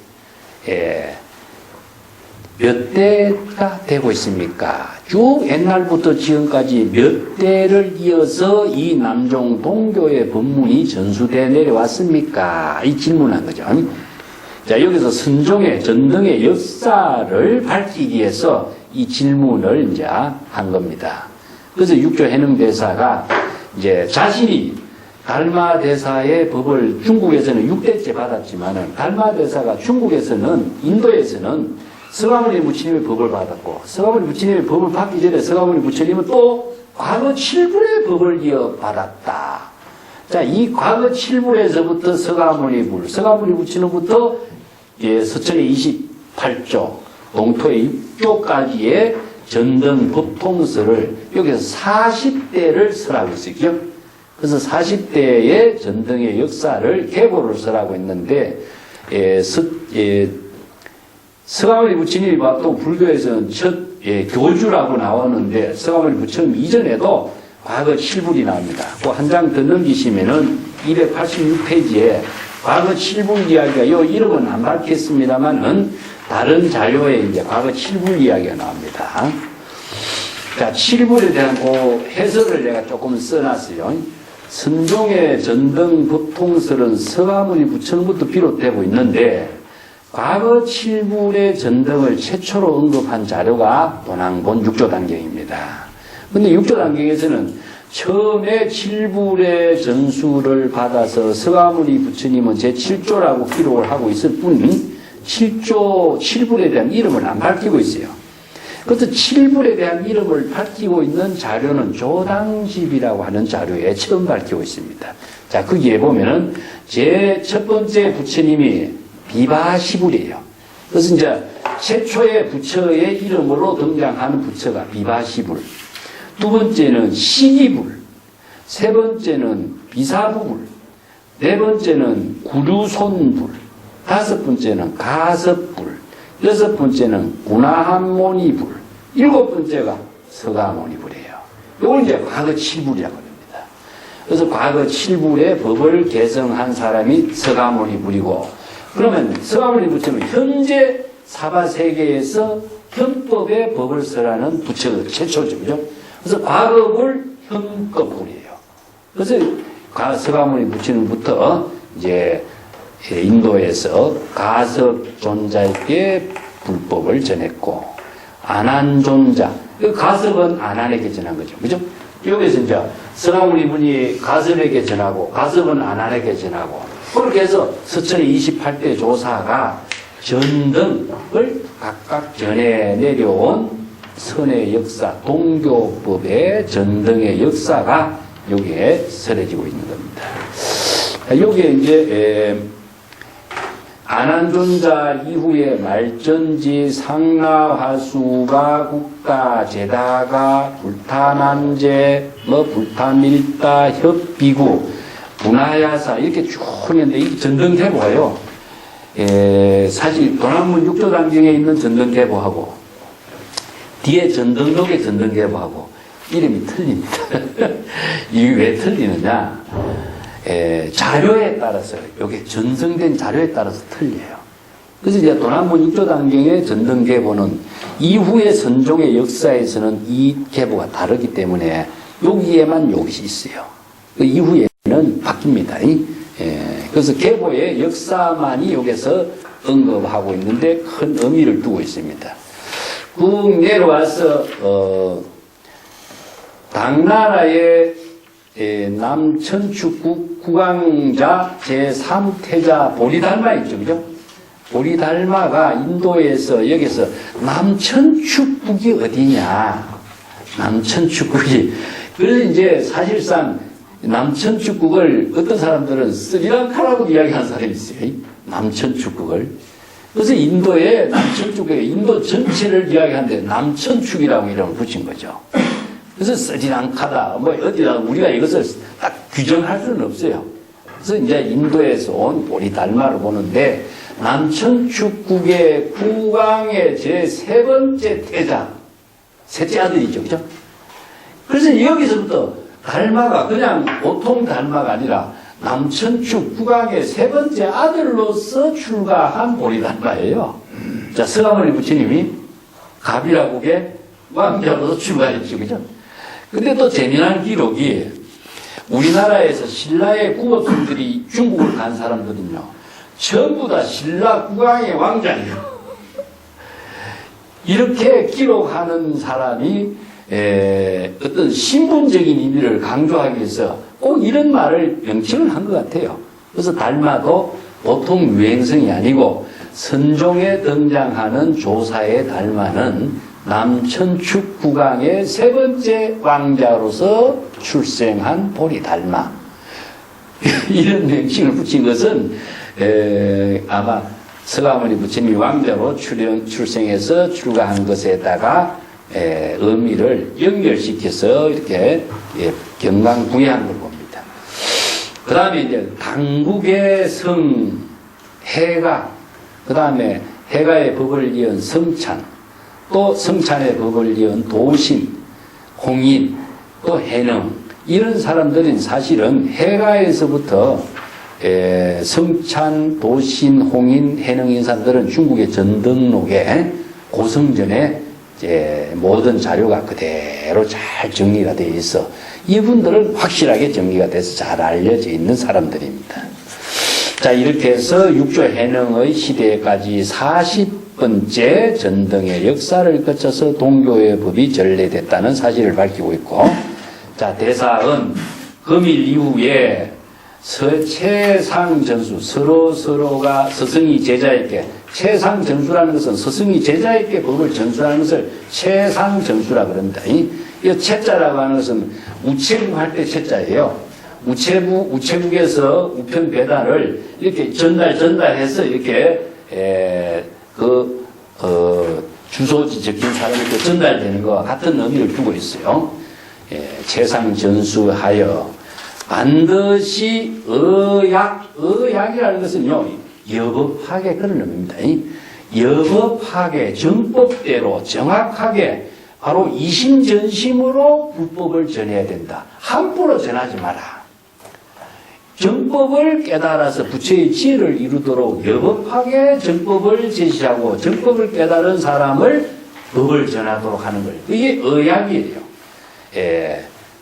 몇 대가 되고 있습니까? 쭉 옛날부터 지금까지 몇 대를 이어서 이 남종 동교의 법문이 전수되어 내려왔습니까? 이 질문한 거죠. 자, 여기서 선종의 전등의 역사를 밝히기 위해서 이 질문을 이제 한 겁니다. 그래서 육조 해능대사가 이제 자신이 달마대사의 법을 중국에서는 6대째 받았지만은 달마대사가 중국에서는, 인도에서는 서가모니 부처님의 법을 받았고, 서가모니 부처님의 법을 받기 전에 서가모니 부처님은 또 과거 7불의 법을 이어받았다. 자, 이 과거 7불에서부터 서가모니 부처님부터 서천의 28조, 동토의 6조까지의 전등 법통서를 여기서 40대를 설하고 있어요. 그래서 40대의 전등의 역사를 계보를 설하고 있는데, 서가모니 부처님이 또 불교에서는 첫 교주라고 나왔는데, 서가모니 부처님 이전에도 과거 7불이 나옵니다. 그 한 장 더 넘기시면은 286페이지에 과거 7불 이야기가, 요 이름은 안 밝혔습니다만은 다른 자료에 이제 과거 7불 이야기가 나옵니다. 자, 7불에 대한 그 해설을 내가 조금 써놨어요. 선종의 전등 법통설은 서가모니 부처님부터 비롯되고 있는데, 과거 7불의 전등을 최초로 언급한 자료가 도낭본 6조단경입니다. 근데 6조단경에서는 처음에 7불의 전수를 받아서 서가모니 부처님은 제7조라고 기록을 하고 있을 뿐 7불에 대한 이름을 안 밝히고 있어요. 그래서 7불에 대한 이름을 밝히고 있는 자료는 조당집이라고 하는 자료에 처음 밝히고 있습니다. 자, 거기에 보면은 제 첫 번째 부처님이 비바시불이에요. 그래서 이제 최초의 부처의 이름으로 등장하는 부처가 비바시불. 두 번째는 시기불. 세 번째는 비사부불. 네 번째는 구류손불. 다섯 번째는 가섭불. 여섯 번째는 구나한모니불. 일곱 번째가 서가모니불이에요. 이걸 이제 과거 7불이라고 합니다. 그래서 과거 7불의 법을 개성한 사람이 서가모니불이고, 그러면 서가모니 부처는 현재 사바세계에서 현법의 법을 설하는 부처가 최초죠. 그죠? 그래서 과거불, 현법불이에요. 그래서 서가모니 부처님부터 이제 인도에서 가섭존자에게 불법을 전했고, 안한존자, 그 가섭은 안한에게 전한 거죠. 그죠? 여기서 이제 서가모니 분이 가섭에게 전하고, 가섭은 안한에게 전하고, 그렇게 해서 서천의 28대 조사가 전등을 각각 전해 내려온 선의 역사, 동교법의 전등의 역사가 여기에 설해지고 있는 겁니다. 여기에 이제 안한존자 이후에 말전지, 상라화수가, 국가, 제다가, 불타난제, 불타밀다, 협비구, 분하야사 이렇게 쭉 있는데 이 전등계보가요. 사실 도남문 6조단경에 있는 전등계보하고 뒤에 전등록의 전등계보하고 이름이 틀립니다. 이게 왜 틀리느냐? 자료에 따라서 이게 전성된 자료에 따라서 틀려요. 그래서 이제 도남문 6조단경의 전등계보는 이후의 선종의 역사에서는 이 계보가 다르기 때문에 여기에만 이것이 있어요. 그 이후에는 합니다. 그래서 계보의 역사만이 여기서 언급하고 있는데 큰 의미를 두고 있습니다. 쭉 내려와서 당나라의 남천축국 국왕자 제3태자 보리달마 있죠, 그죠? 보리달마가 인도에서 여기서 남천축국이 어디냐? 남천축국이. 그래서 이제 사실상 남천축국을 어떤 사람들은 스리랑카라고 이야기하는 사람이 있어요. 남천축국을. 그래서 인도에 남천축국에 인도 전체를 이야기하는데 남천축이라고 이름을 붙인 거죠. 그래서 스리랑카다, 뭐 어디다 우리가 이것을 딱 규정할 수는 없어요. 그래서 이제 인도에서 온 보리달마를 보는데 남천축국의 국왕의 제 3번째 태자, 셋째 아들이죠, 그죠? 그래서 여기서부터 달마가 그냥 보통 달마가 아니라 남천축 국왕의 3번째 아들로서 출가한 보리달마예요. 자, 서가모니 부처님이 가비라국의 왕자로서 출가했죠, 그죠? 근데 또 재미난 기록이 우리나라에서 신라의 국어통들이 중국을 간 사람들은요, 전부 다 신라 국왕의 왕자예요. 이렇게 기록하는 사람이 어떤 신분적인 의미를 강조하기 위해서 꼭 이런 말을 명칭을 한 것 같아요. 그래서 달마도 보통 유행성이 아니고 선종에 등장하는 조사의 달마는 남천축 국왕의 3번째 왕자로서 출생한 보리달마. 이런 명칭을 붙인 것은 아마 서가모니 부처님이 왕자로 출생해서 출가한 것에다가 의미를 연결시켜서 이렇게 경강부회한 걸 봅니다. 그 다음에 이제 당국의 성 해가, 그 다음에 해가의 법을 이은 성찬, 또 성찬의 법을 이은 도신, 홍인, 또 해능, 이런 사람들은 사실은 해가에서부터 성찬, 도신, 홍인, 해능인 사람들은 중국의 전등록에 고성전에 모든 자료가 그대로 잘 정리가 되어 있어 이분들은 확실하게 정리가 돼서 잘 알려져 있는 사람들입니다. 자, 이렇게 해서 육조 해능의 시대까지 40번째 전등의 역사를 거쳐서 동교의 법이 전래됐다는 사실을 밝히고 있고, 자, 대사은 금일 이후에 최상전수, 서로가 스승이 제자에게, 최상전수라는 것은 스승이 제자에게 법을 전수하는 것을 최상전수라 그럽니다. 이 채자라고 하는 것은 우체국 할 때 채자예요. 우체국에서 우편배달을 이렇게 전달해서 이렇게, 주소지 적힌 사람에게 전달되는 것과 같은 의미를 두고 있어요. 최상전수하여 반드시 의약이라는 것은요, 여법하게 그런 의미입니다. 여법하게, 정법대로 정확하게 바로 이심전심으로 불법을 전해야 된다. 함부로 전하지 마라. 정법을 깨달아서 부처의 지혜를 이루도록 여법하게 정법을 제시하고 정법을 깨달은 사람을 법을 전하도록 하는 거예요. 이게 의약이에요.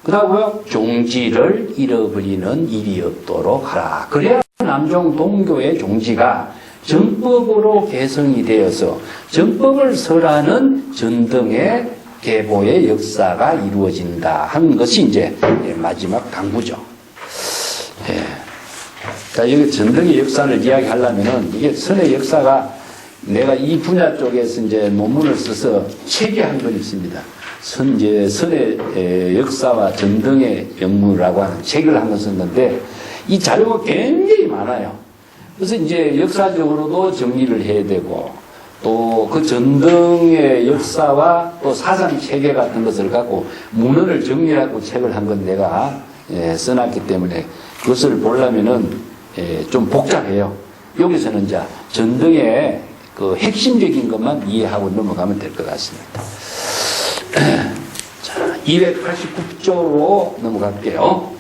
그 다음에 종지를 잃어버리는 일이 없도록 하라. 그래야 남종 동교의 종지가 정법으로 개성이 되어서 정법을 설하는 전등의 계보의 역사가 이루어진다 하는 것이 이제 마지막 강구죠. 자, 여기 전등의 역사를 이야기하려면은 이게 선의 역사가 내가 이 분야 쪽에서 이제 논문을 써서 책이 한 권 있습니다. 선의 역사와 전등의 영무라고 하는 책을 한 권 썼는데 이 자료가 굉장히 많아요. 그래서 이제 역사적으로도 정리를 해야 되고 또 그 전등의 역사와 또 사상 체계 같은 것을 갖고 문헌을 정리하고 책을 한 건 내가 써놨기 때문에 그것을 보려면은 좀 복잡해요. 여기서는 이제 전등의 그 핵심적인 것만 이해하고 넘어가면 될 것 같습니다. 자, 289쪽으로 넘어갈게요.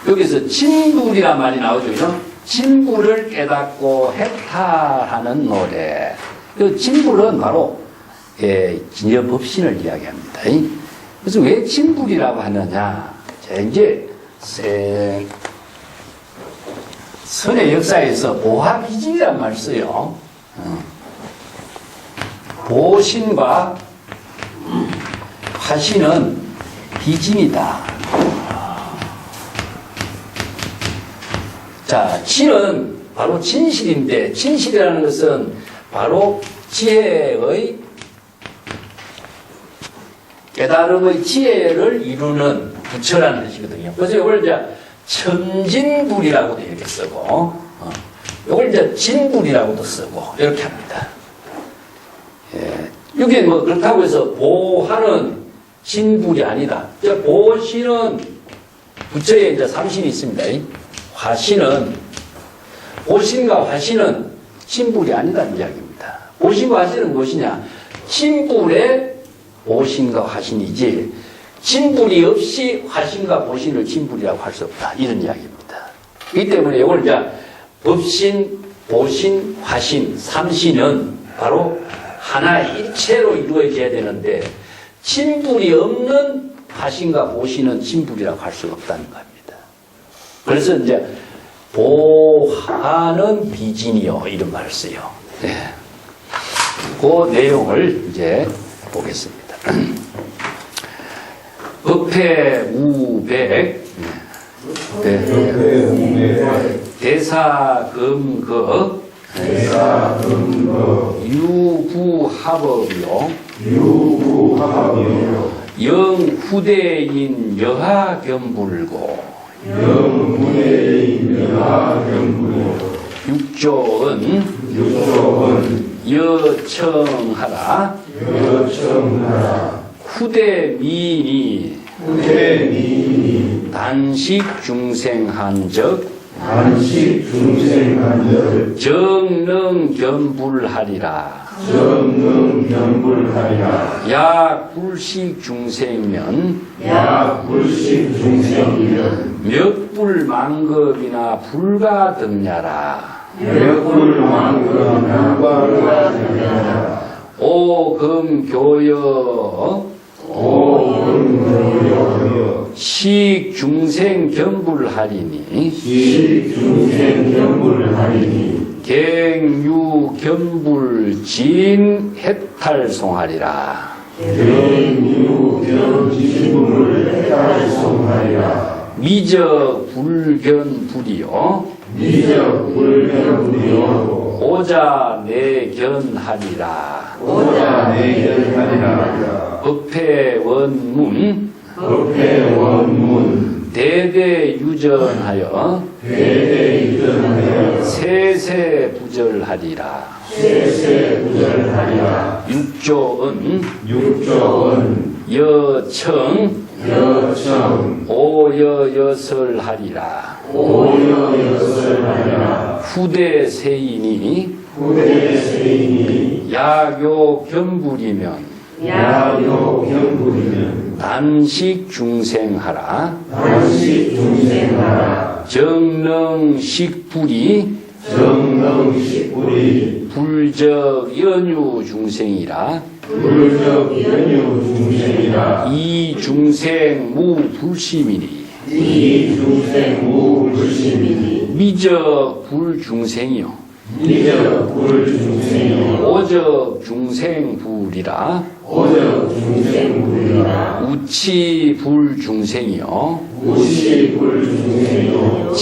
여기서 진불이란 말이 나오죠. 그죠? 진불을 깨닫고 해탈하는 노래. 그 진불은 바로 진여법신을 이야기합니다. 그래서 왜 진불이라고 하느냐? 자, 이제 선의 역사에서 보화비진이란 말을 써요. 보신과 화신은 비진이다. 자, 진은 바로 진실인데, 진실이라는 것은 바로 지혜의, 깨달음의 지혜를 이루는 부처라는 뜻이거든요. 그래서 이걸 이제 천진불이라고도 이렇게 쓰고, 이걸 이제 진불이라고도 쓰고, 이렇게 합니다. 예. 이게 뭐 그렇다고 해서 보화는 진불이 아니다. 보신은 부처에 이제 삼신이 있습니다. 화신은, 보신과 화신은 진불이 아니다는 이야기입니다. 보신과 화신은 무엇이냐? 진불에 보신과 화신이지, 진불이 없이 화신과 보신을 진불이라고 할 수 없다. 이런 이야기입니다. 이 때문에 이걸 이제 법신, 보신, 화신, 삼신은 바로 하나의 일체로 이루어져야 되는데, 진불이 없는 화신과 보신은 진불이라고 할 수가 없다는 겁니다. 그래서 이제 보화는 비진이요, 이런 말을 써요. 네. 그 내용을 이제 보겠습니다. 법회우백, 대사금거, 유구합업이요, 영후대인 여하겸불고, 육조은 여청하라, 후대미인이 단식 중생한적 정능겸불하리라. 약불식 중생면 몇불만급이나 불가등야라. 오금교여 식중생겸불하리니 갱유겸불진 해탈송하리라. 미적불견불이요 오자내견하리라. 법회원문 대대유전하여 세세부절하리라. 육조은 여청 오여여설하리라. 후대세인이 야교겸불이면 단식중생하라. 정능식불이 불적연유중생이라. 이중생무불심이니 미적불중생이요 오적중생불이라. 우치불중생이요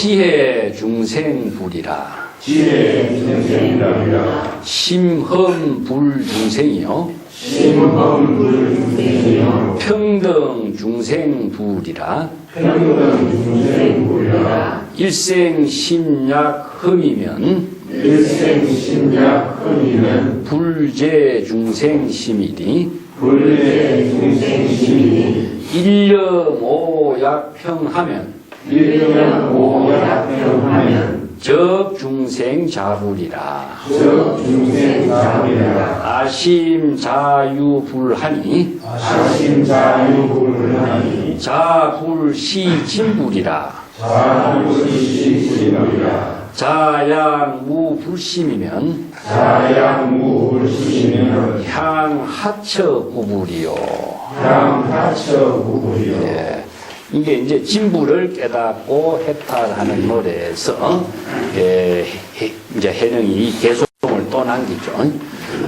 지혜중생불이라. 심험불중생이요 평등중생불이라. 일생심약흠이면 불제중생심이니 일념오약평하면 적중생자불이라. 아심자유불하니 자불시진불이라. 자양무불심이면 향하처구불이요. 예. 이게 이제 진부를 깨닫고 해탈하는 노래에서 이제 해능이 개송을 또 남기죠.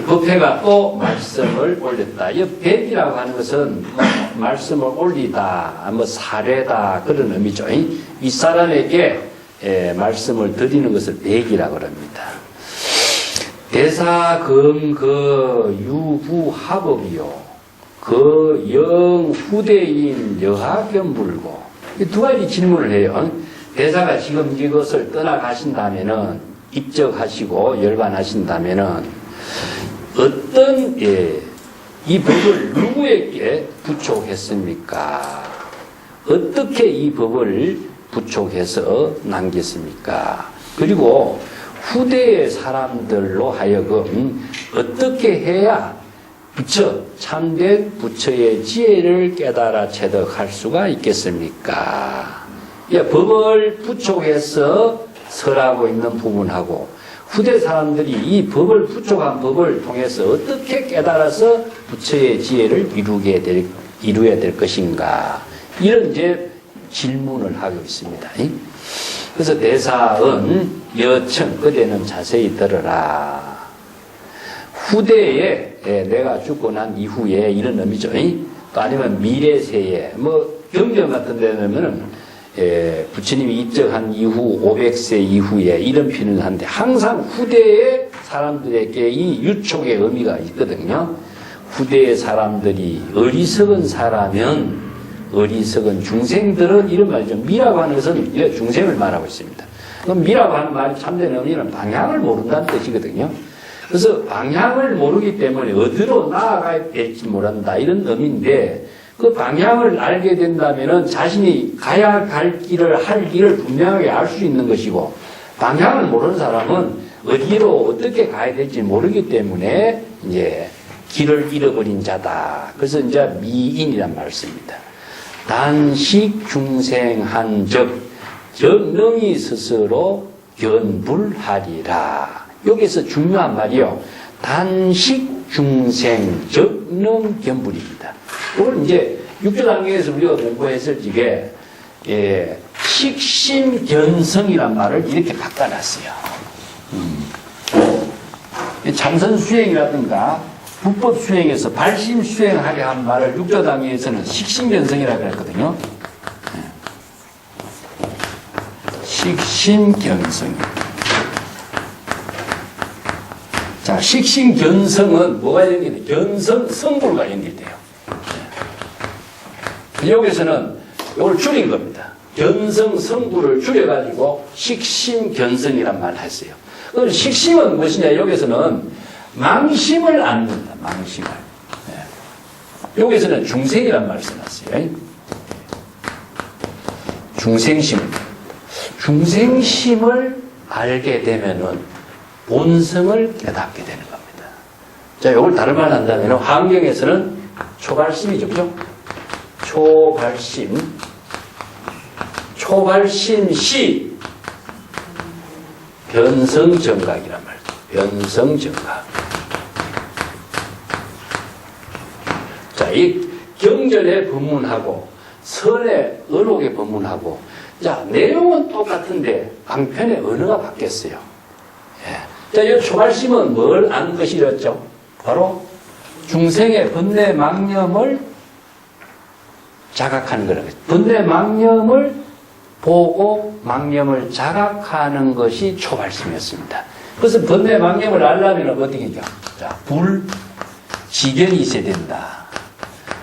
법회가 또 말씀을 올렸다. 이 백이라고 하는 것은 말씀을 올리다, 뭐 사례다 그런 의미죠. 이 사람에게 말씀을 드리는 것을 백이라고 합니다. 대사금그 유부합업이요. 그 영후대인 여하견불고. 이 두 가지 질문을 해요. 대사가 지금 이것을 떠나가신다면은, 입적하시고 열반하신다면은, 어떤, 이 법을 누구에게 부촉했습니까? 어떻게 이 법을 부촉해서 남겼습니까? 그리고 후대의 사람들로 하여금 어떻게 해야 참된 부처의 지혜를 깨달아 체득할 수가 있겠습니까? 법을 부촉해서 설하고 있는 부분하고 후대 사람들이 이 법을 부촉한 법을 통해서 어떻게 깨달아서 부처의 지혜를 이루어야 될 것인가, 이런 이제 질문을 하고 있습니다. 그래서 대사은 여청 그대는 자세히 들어라. 후대에 내가 죽고 난 이후에 이런 의미죠. 또 아니면 미래세에 뭐 경전 같은 데는 부처님이 입적한 이후 500세 이후에 이런 표현을 하는데 항상 후대의 사람들에게 이 유촉의 의미가 있거든요. 후대의 사람들이 어리석은 사람은 어리석은 중생들은 이런 말이죠. 미라고 하는 것은 중생을 말하고 있습니다. 그럼 미라고 하는 말이 참된 의미는 방향을 모른다는 뜻이거든요. 그래서 방향을 모르기 때문에 어디로 나아가야 될지 모른다, 이런 의미인데, 그 방향을 알게 된다면은 자신이 가야 갈 길을 할 길을 분명하게 알 수 있는 것이고, 방향을 모르는 사람은 어디로 어떻게 가야 될지 모르기 때문에 이제 길을 잃어버린 자다. 그래서 이제 미인이란 말을 씁니다. 단식 중생한 적 능히 스스로 견불하리라. 여기서 중요한 말이요. 단식 중생 적능 견불입니다. 이걸 이제 6조 단계에서 우리가 공부했을 적에 식심견성이란 말을 이렇게 바꿔놨어요. 참선 수행이라든가 불법 수행에서 발심 수행하려 한 말을 6조 단계에서는 식심견성이라고 했거든요. 식심견성입니다. 자, 식심견성은 뭐가 연결돼요? 견성, 성불과 연결돼요. 여기서는 이걸 줄인 겁니다. 견성, 성불을 줄여가지고 식심견성이란 말을 했어요. 그럼 식심은 무엇이냐? 여기서는 망심을 안는다, 망심을. 여기서는 중생이란 말을 써놨어요. 중생심을. 중생심을 알게 되면은 본성을 깨닫게 되는 겁니다. 자, 이걸 다른 말로 한다면 환경에서는 초발심이죠, 그죠? 초발심시 변성정각이란 말이죠. 변성정각. 자, 이 경전에 법문하고 선의 의록에 법문하고, 자, 내용은 똑같은데 방편의 언어가 바뀌었어요. 자, 이 초발심은 뭘 아는 것이었죠? 바로 중생의 번뇌 망념을 자각하는 거라고 했죠. 번뇌 망념을 보고 망념을 자각하는 것이 초발심이었습니다. 그래서 번뇌 망념을 알려면 어떻게 하죠? 자, 불지견이 있어야 된다.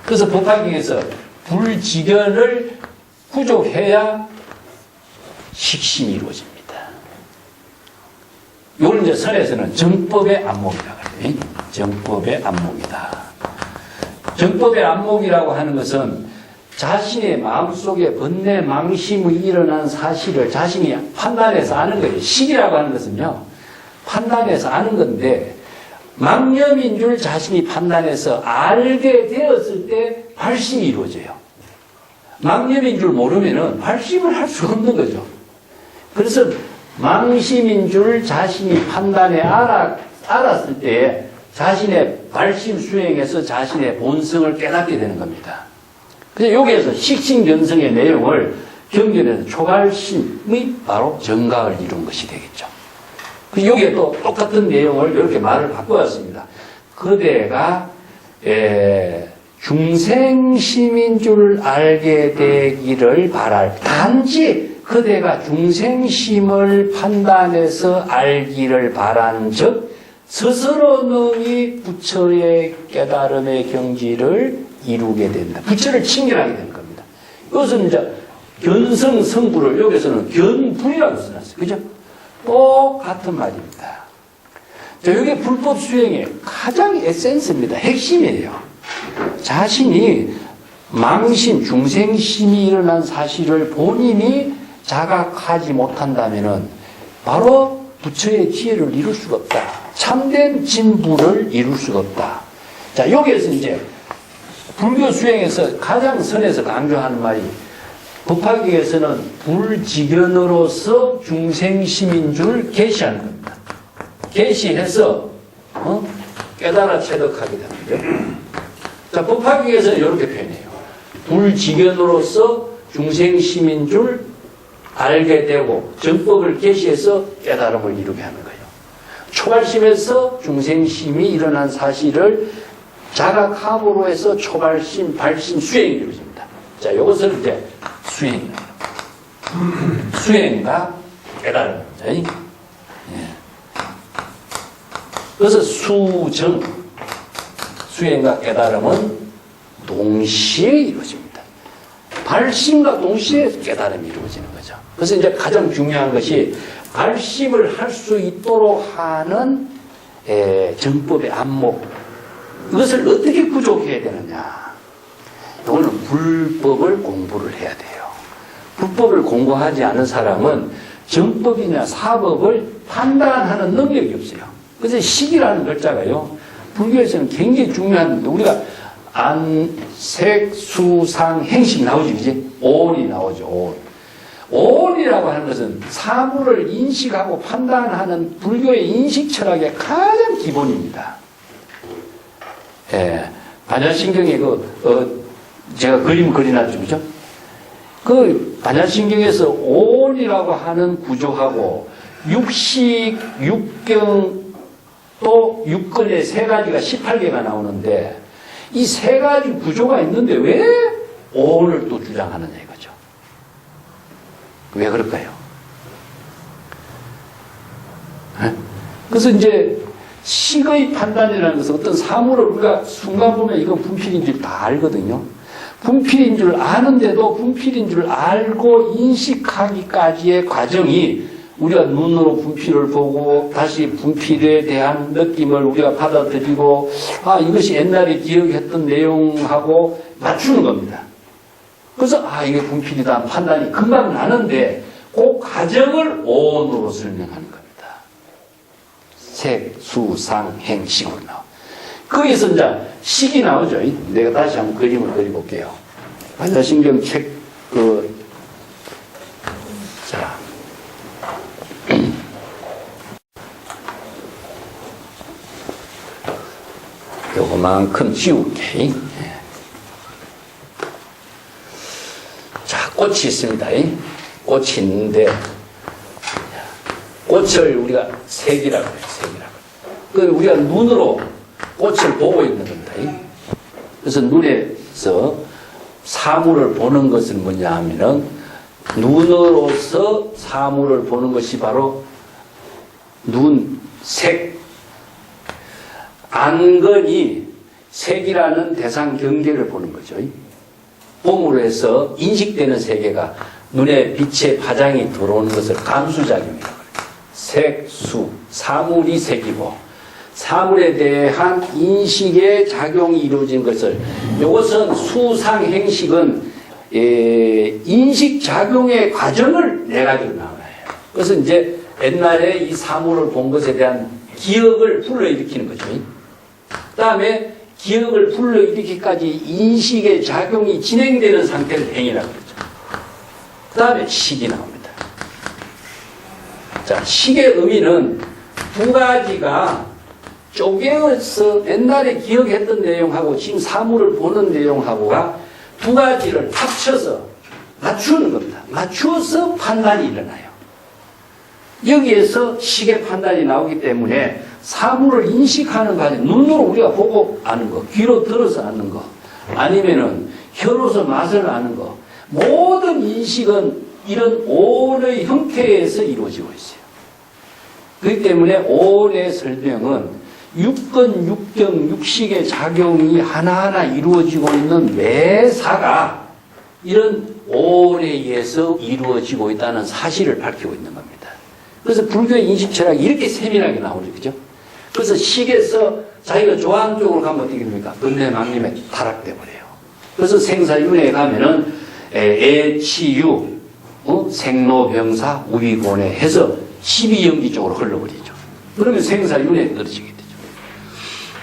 그래서 법화경에서 불지견을 구족해야 식심이 이루어집니다. 이걸 이제 선에서는 정법의 안목이라고 해요. 정법의 안목이다. 정법의 안목이라고 하는 것은 자신의 마음속에 번뇌 망심이 일어난 사실을 자신이 판단해서 아는 거예요. 식이라고 하는 것은요, 판단해서 아는 건데, 망념인 줄 자신이 판단해서 알게 되었을 때 발심이 이루어져요. 망념인 줄 모르면은 발심을 할 수가 없는 거죠. 그래서 망심인 줄 자신이 판단해 알았을 때 자신의 발심 수행에서 자신의 본성을 깨닫게 되는 겁니다. 그래서 여기에서 식신견성의 내용을 경전에서 초발심의 바로 정각을 이룬 것이 되겠죠. 그 여기에 또 똑같은 내용을 이렇게 말을 바꿔왔습니다. 그대가 중생심인 줄 알게 되기를 바랄. 단지 그대가 중생심을 판단해서 알기를 바라는 즉 스스로 능히 부처의 깨달음의 경지를 이루게 된다. 부처를 친견하게 되는 겁니다. 이것은 이제 견성 성부를 여기서는 견불이라고 써놨어요. 그죠? 똑같은 말입니다. 자, 이게 불법 수행의 가장 에센스입니다. 핵심이에요. 자신이 망신, 중생심이 일어난 사실을 본인이 자각하지 못한다면은 바로 부처의 지혜를 이룰 수가 없다. 참된 진부를 이룰 수가 없다. 자, 여기에서 이제 불교 수행에서 가장 선에서 강조하는 말이 법화경에서는 불지견으로서 중생심인 줄 계시하는 겁니다. 계시해서 깨달아 체득하게 되는데, 자, 법화경에서는 이렇게 표현해요. 불지견으로서 중생심인 줄 알게 되고 정법을 계시해서 깨달음을 이루게 하는 거예요. 초발심에서 중생심이 일어난 사실을 자각함으로 해서 초발심, 발심, 수행이 이루어집니다. 자, 이것을 이제 수행이에요. 수행과 깨달음. 예. 그래서 수정, 수행과 깨달음은 동시에 이루어집니다. 발심과 동시에 깨달음이 이루어지는 거죠. 그래서 이제 가장 중요한 것이 발심을 할 수 있도록 하는 정법의 안목. 이것을 어떻게 구족해야 되느냐. 이거는 불법을 공부를 해야 돼요. 불법을 공부하지 않은 사람은 정법이나 사법을 판단하는 능력이 없어요. 그래서 식이라는 글자가요, 불교에서는 굉장히 중요한, 우리가 안, 색, 수, 상, 행식 나오지, 그지? 오온이 나오죠, 오온. 오온이라고 하는 것은 사물을 인식하고 판단하는 불교의 인식 철학의 가장 기본입니다. 예, 반야신경에 제가 그림 그려놨죠, 그죠? 그 반야신경에서 오온이라고 하는 구조하고 육식, 육경, 또 육근의 세 가지가 18개가 나오는데 이 세 가지 구조가 있는데 왜 오온을 또 주장하느냐 이거죠. 왜 그럴까요? 네? 그래서 이제 식의 판단이라는 것은 어떤 사물을 우리가 순간 보면 이건 분필인 줄 다 알거든요. 분필인 줄 아는데도 분필인 줄 알고 인식하기까지의 과정이 우리가 눈으로 분필을 보고 다시 분필에 대한 느낌을 우리가 받아들이고 이것이 옛날에 기억했던 내용하고 맞추는 겁니다. 그래서 이게 분필이다 판단이 금방 나는데 그 과정을 오온으로 설명하는 겁니다. 색, 수, 상, 행, 식으로 나와. 거기서 이제 식이 나오죠. 내가 다시 한번 그림을 그려볼게요. 반야신경 책, 자. 요거만큼 지울게. 자, 꽃이 있습니다. 꽃이 있는데, 꽃을 우리가 색이라고 해요, 색이라고. 우리가 눈으로 꽃을 보고 있는 겁니다. 그래서 눈에서 사물을 보는 것은 뭐냐 하면은, 눈으로서 사물을 보는 것이 바로 눈, 색, 안건이 색이라는 대상 경계를 보는 거죠. 봄으로 해서 인식되는 세계가 눈에 빛의 파장이 들어오는 것을 감수작용이라고 해요. 색, 수, 사물이 색이고 사물에 대한 인식의 작용이 이루어진 것을 이것은 수상행식은 인식작용의 과정을 내가지고 나와요. 그래서 이제 옛날에 이 사물을 본 것에 대한 기억을 불러일으키는 거죠. 그 다음에 기억을 불러일으키기까지 인식의 작용이 진행되는 상태를 행이라고 그러죠. 그 다음에 식이 나옵니다. 자, 식의 의미는 두 가지가 쪼개서 옛날에 기억했던 내용하고 지금 사물을 보는 내용하고가 두 가지를 합쳐서 맞추는 겁니다. 맞추어서 판단이 일어나요. 여기에서 시계 판단이 나오기 때문에 사물을 인식하는 과정, 눈으로 우리가 보고 아는 거, 귀로 들어서 아는 거, 아니면은 혀로서 맛을 아는 거, 모든 인식은 이런 오의 형태에서 이루어지고 있어요. 그렇기 때문에 오의 설명은 육근, 육경, 육식의 작용이 하나하나 이루어지고 있는 매사가 이런 오에 의해서 이루어지고 있다는 사실을 밝히고 있는 겁니다. 그래서 불교의 인식 철학이 이렇게 세밀하게 나오죠. 그죠? 그래서 식에서 자기가 좋아하는 쪽으로 가면 어떻게 됩니까? 근대망림에 타락돼 버려요. 그래서 생사윤회에 가면은 애치유, 생로병사, 우위곤해 해서 12연기 쪽으로 흘러버리죠. 그러면 생사윤회에 떨어지게 되죠.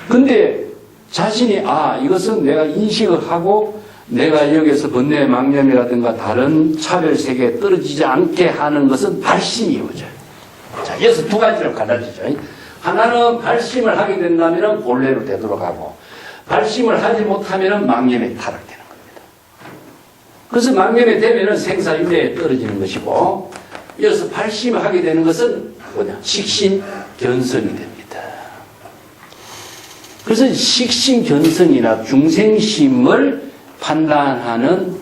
근데 자신이 이것은 내가 인식을 하고 내가 여기서 번뇌망념이라든가 다른 차별세계에 떨어지지 않게 하는 것은 발심이 이루어져요. 자, 여기서 두 가지를 갈라지죠. 하나는 발심을 하게 된다면 본래로 되돌아가고, 발심을 하지 못하면 망념에 타락되는 겁니다. 그래서 망념에 되면 생사윤회에 떨어지는 것이고, 여기서 발심을 하게 되는 것은 뭐냐? 식신견성이 됩니다. 그래서 식신견성이나 중생심을 판단하는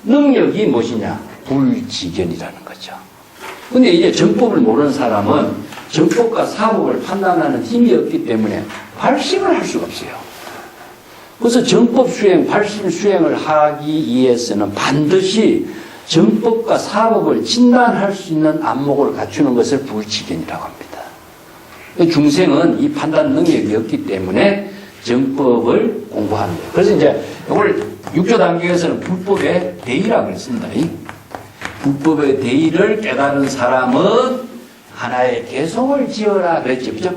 능력이 무엇이냐? 불지견이라는 거죠. 근데 이제 정법을 모르는 사람은 정법과 사법을 판단하는 힘이 없기 때문에 발심을 할 수가 없어요. 그래서 정법 수행, 발심 수행을 하기 위해서는 반드시 정법과 사법을 진단할 수 있는 안목을 갖추는 것을 불지견이라고 합니다. 중생은 이 판단 능력이 없기 때문에 정법을 공부하는 거예요. 그래서 이제 이걸 육조 단계에서는 불법의 대의라고 했습니다. 불법의 대의를 깨달은 사람은 하나의 개성을 지어라 그랬죠. 그죠?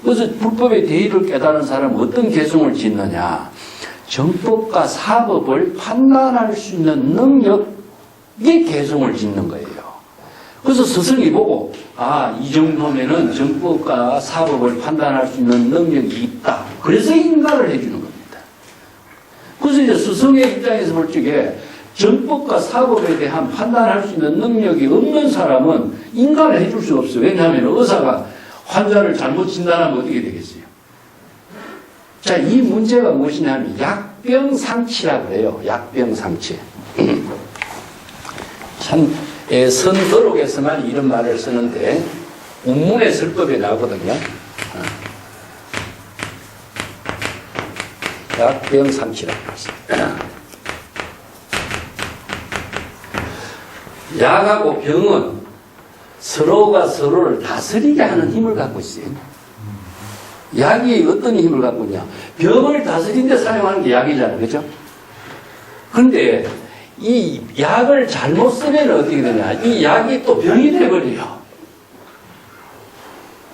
그래서 불법의 대의를 깨달은 사람은 어떤 개성을 짓느냐? 정법과 사법을 판단할 수 있는 능력이 개성을 짓는 거예요. 그래서 스승이 보고 이 정도면은 정법과 사법을 판단할 수 있는 능력이 있다. 그래서 인가를 해주는 겁니다. 그래서 이제 스승의 입장에서 볼 적에 정법과 사법에 대한 판단할 수 있는 능력이 없는 사람은 인가를 해줄 수 없어요. 왜냐하면 의사가 환자를 잘못 진단하면 어떻게 되겠어요? 자, 이 문제가 무엇이냐면 약병상치라고 그래요. 약병상치. 참, 선도록에서만 이런 말을 쓰는데 운문의 설법에 나오거든요. 약병상치라고 했습니다. 약하고 병은 서로가 서로를 다스리게 하는 힘을 갖고 있어요. 약이 어떤 힘을 갖고 있냐? 병을 다스리는 데 사용하는 게 약이잖아요. 그죠? 그런데 이 약을 잘못 쓰면 어떻게 되냐? 이 약이 또 병이 돼버려요.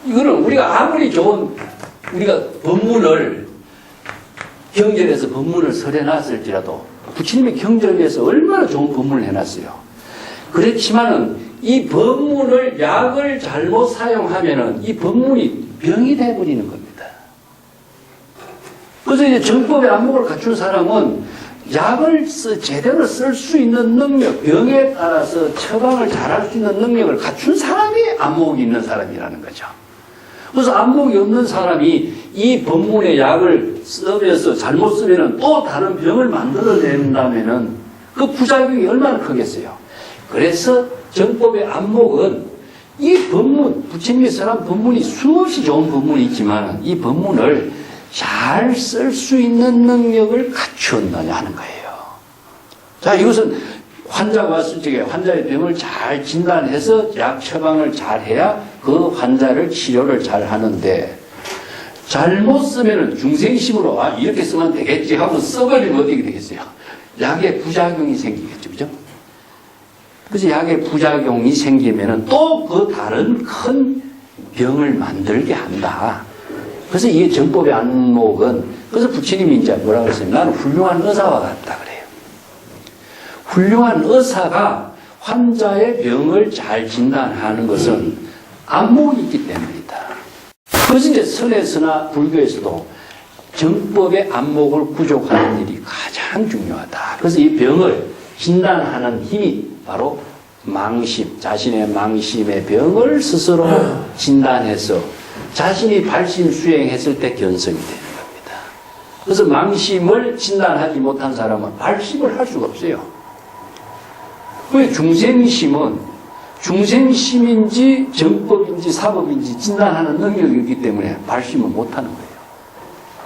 이거는 우리가 아무리 좋은, 우리가 법문을, 경전에서 법문을 설해놨을지라도 부처님의 경전에서 얼마나 좋은 법문을 해놨어요. 그렇지만은 이 법문을 약을 잘못 사용하면은 이 법문이 병이 돼버리는 겁니다. 그래서 이제 정법의 안목을 갖춘 사람은 약을 제대로 쓸 수 있는 능력, 병에 따라서 처방을 잘할 수 있는 능력을 갖춘 사람이 안목이 있는 사람이라는 거죠. 그래서 안목이 없는 사람이 이 법문의 약을 쓰면서 잘못 쓰면은 또 다른 병을 만들어낸다면은 그 부작용이 얼마나 크겠어요. 그래서 정법의 안목은 이 법문, 부처님이 설한 법문이 수없이 좋은 법문이 있지만 이 법문을 잘 쓸 수 있는 능력을 갖추었느냐 하는 거예요. 자, 이것은 환자가 왔을 적에 환자의 병을 잘 진단해서 약 처방을 잘 해야 그 환자를 치료를 잘 하는데 잘못 쓰면은 중생심으로 이렇게 쓰면 되겠지 하고 써버리면 어떻게 되겠어요? 약의 부작용이 생기겠죠. 그죠? 그래서 약의 부작용이 생기면은 또 그 다른 큰 병을 만들게 한다. 그래서 이게 정법의 안목은, 그래서 부처님이 이제 뭐라고 했어요? 나는 훌륭한 의사와 같다 그래요. 훌륭한 의사가 환자의 병을 잘 진단하는 것은 안목이 있기 때문이다. 그래서 이제 선에서나 불교에서도 정법의 안목을 부족하는 일이 가장 가장 중요하다. 그래서 이 병을 진단하는 힘이 바로 망심, 자신의 망심의 병을 스스로 진단해서 자신이 발심 수행했을 때 견성이 되는 겁니다. 그래서 망심을 진단하지 못한 사람은 발심을 할 수가 없어요. 왜? 중생심인지 정법인지 사법인지 진단하는 능력이 없기 때문에 발심을 못하는 거예요.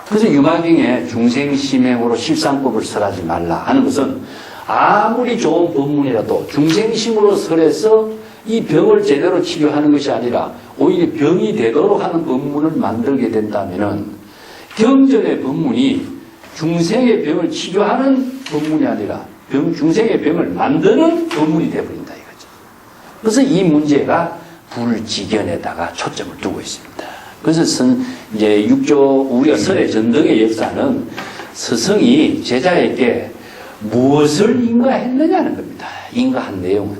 그래서 유마경에 중생심행으로 실상법을 설하지 말라 하는 것은 아무리 좋은 법문이라도 중생심으로 설해서 이 병을 제대로 치료하는 것이 아니라 오히려 병이 되도록 하는 법문을 만들게 된다면은 경전의 법문이 중생의 병을 치료하는 법문이 아니라 중생의 병을 만드는 법문이 되어버린다 이거죠. 그래서 이 문제가 불지견에다가 초점을 두고 있습니다. 그래서 이제 우리가 설의 전등의 역사는 스승이 제자에게 무엇을 인가했느냐는 겁니다. 인가한 내용은.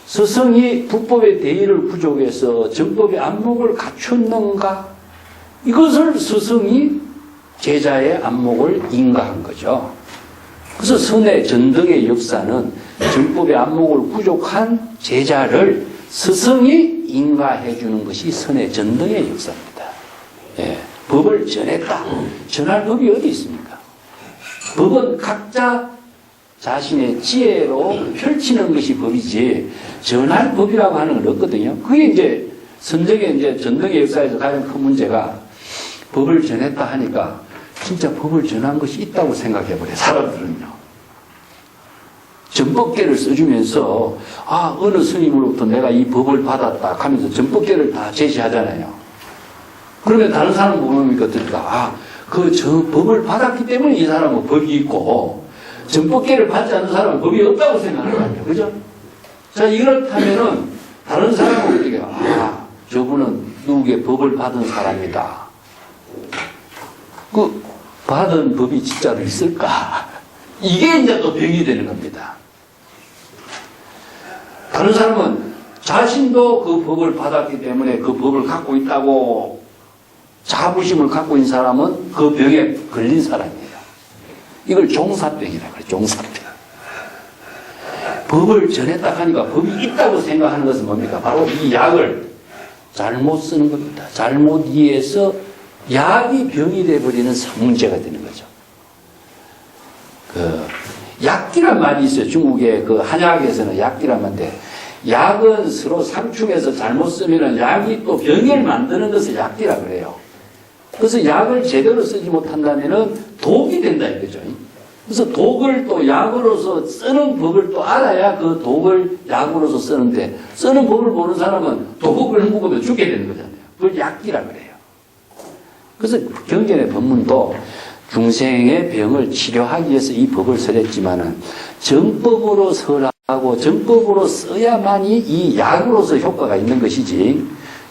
스승이 불법의 대의를 부족해서 정법의 안목을 갖췄는가? 이것을 스승이 제자의 안목을 인가한 거죠. 그래서 선의 전등의 역사는 정법의 안목을 부족한 제자를 스승이 인가해 주는 것이 선의 전등의 역사입니다. 예, 법을 전했다. 전할 법이 어디 있습니까? 법은 각자 자신의 지혜로 펼치는 것이 법이지 전할 법이라고 하는 건 없거든요. 그게 이제 선정의 이제 전등의 역사에서 가장 큰 문제가 법을 전했다 하니까 진짜 법을 전한 것이 있다고 생각해 버려요. 사람들은요. 전법계를 써주면서 어느 스님으로부터 내가 이 법을 받았다 하면서 전법계를 다 제시하잖아요. 그러면 다른 사람은 뭡니까? 저 법을 받았기 때문에 이 사람은 법이 있고 전법계를 받지 않는 사람은 법이 없다고 생각하는 거 아니에요. 그죠? 자, 이렇다면은 다른 사람은 어떻게 저분은 누구의 법을 받은 사람이다. 그 받은 법이 진짜로 있을까? 이게 이제 또 병이 되는 겁니다. 다른 사람은 자신도 그 법을 받았기 때문에 그 법을 갖고 있다고 자부심을 갖고 있는 사람은 그 병에 걸린 사람이에요. 이걸 종사병이라고 그래요. 종사병. 법을 전했다 하니까 법이 있다고 생각하는 것은 뭡니까? 바로 이 약을 잘못 쓰는 겁니다. 잘못 이해해서 약이 병이 되어버리는 문제가 되는 거죠. 약기란 말이 있어요. 중국의 한약에서는 약기란 말인데, 약은 서로 상충해서 잘못 쓰면 약이 또 병을 만드는 것을 약기라 그래요. 그래서 약을 제대로 쓰지 못한다면 독이 된다 이거죠. 그래서 독을 또 약으로서 쓰는 법을 또 알아야 그 독을 약으로서 쓰는데, 쓰는 법을 모르는 사람은 독을 먹으면 죽게 되는 거잖아요. 그걸 약기라 그래요. 그래서 경전의 법문도 중생의 병을 치료하기 위해서 이 법을 설했지만은 정법으로 설하고 정법으로 써야만이 이 약으로서 효과가 있는 것이지,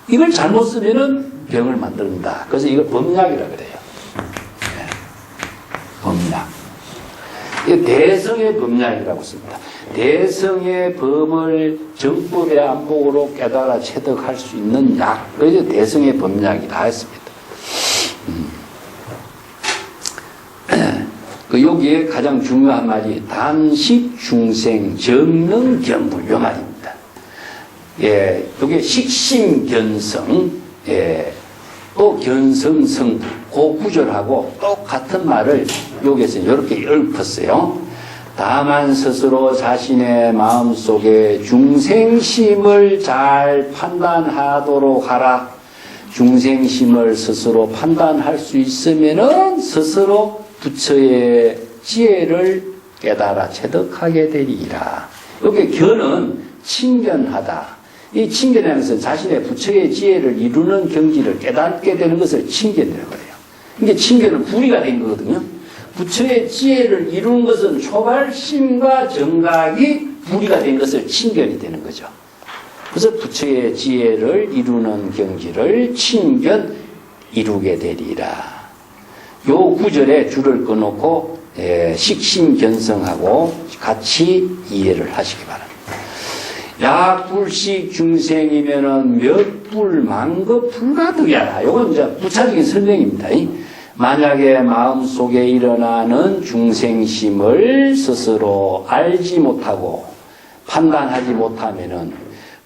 이걸 잘못 쓰면은 병을 만든다. 그래서 이걸 범약이라 그래요. 범약. 이게 대성의 범약이라고 씁니다. 대성의 범을 정법의 안목으로 깨달아 체득할 수 있는 약. 그래서 대성의 범약이다 했습니다. 여기에 가장 중요한 말이 단식 중생 정능 견불 요 말입니다. 예, 이게 식심견성, 또 견성성불, 그 구절하고 똑같은 말을 여기에서 이렇게 읊었어요. 다만 스스로 자신의 마음속에 중생심을 잘 판단하도록 하라. 중생심을 스스로 판단할 수 있으면은 스스로 부처의 지혜를 깨달아 체득하게 되리라. 여기 견은 친견하다. 이 친견이라는 것은 자신의 부처의 지혜를 이루는 경지를 깨닫게 되는 것을 친견이라고 해요. 이게 친견은 불이가 된 거거든요. 부처의 지혜를 이루는 것은 초발심과 정각이 불이가 된 것을 친견이 되는 거죠. 그래서 부처의 지혜를 이루는 경지를 친견 이루게 되리라. 요 구절에 줄을 꺼놓고 식심견성하고 같이 이해를 하시기 바랍니다. 약불식 중생이면은 몇불 만급 불가득이야. 요건 이제 부차적인 설명입니다. 만약에 마음속에 일어나는 중생심을 스스로 알지 못하고 판단하지 못하면은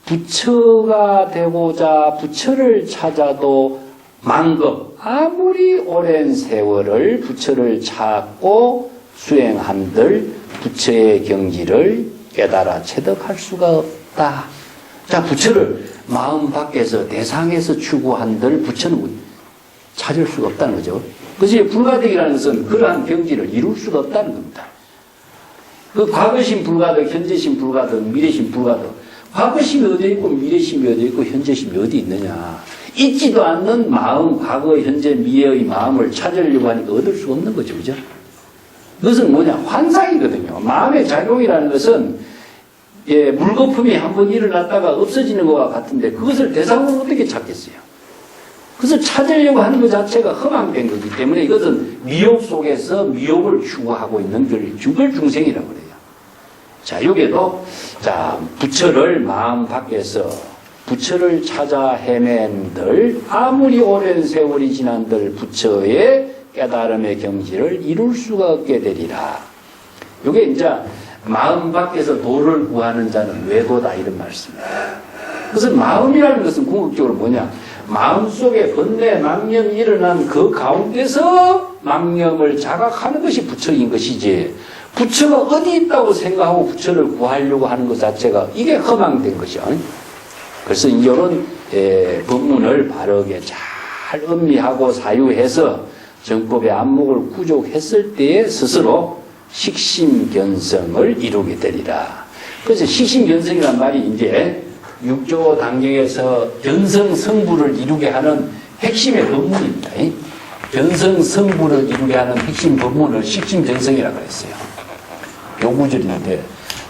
부처가 되고자 부처를 찾아도 만급 아무리 오랜 세월을 부처를 찾고 수행한들 부처의 경지를 깨달아 체득할 수가 없다. 자, 부처를 마음 밖에서 대상에서 추구한들 부처는 찾을 수가 없다는 거죠. 그래서 불가득이라는 것은 그러한 경지를 이룰 수가 없다는 겁니다. 그 과거심 불가득, 현재심 불가득, 미래심 불가득. 과거심이 어디 있고 미래심이 어디 있고 현재심이 어디 있느냐. 있지도 않는 마음, 과거, 현재, 미래의 마음을 찾으려고 하니까 얻을 수가 없는 거죠. 그죠? 그것은 뭐냐? 환상이거든요. 마음의 작용이라는 것은 예, 물거품이 한번 일어났다가 없어지는 것과 같은데 그것을 대상으로 어떻게 찾겠어요? 그것을 찾으려고 하는 것 자체가 허망된 거기 때문에 이것은 미혹 속에서 미혹을 추구하고 있는 걸 중생이라고 그래요. 자, 여기에도 자, 부처를 마음 밖에서 부처를 찾아 헤맨들 아무리 오랜 세월이 지난들 부처의 깨달음의 경지를 이룰 수가 없게 되리라. 이게 이제 마음 밖에서 도를 구하는 자는 외도다 이런 말씀입니다. 그래서 마음이라는 것은 궁극적으로 뭐냐? 마음속에 번뇌, 망념이 일어난 그 가운데서 망념을 자각하는 것이 부처인 것이지 부처가 어디 있다고 생각하고 부처를 구하려고 하는 것 자체가 이게 허망된 것이죠. 그래서 이런 법문을 바르게 잘 음미하고 사유해서 정법의 안목을 구족했을 때에 스스로 식심견성을 이루게 되리라. 그래서 식심견성이란 말이 이제 육조 단계에서 견성성부를 이루게 하는 핵심의 법문입니다. 견성성부를 이루게 하는 핵심 법문을 식심견성이라고 했어요. 요 구절인데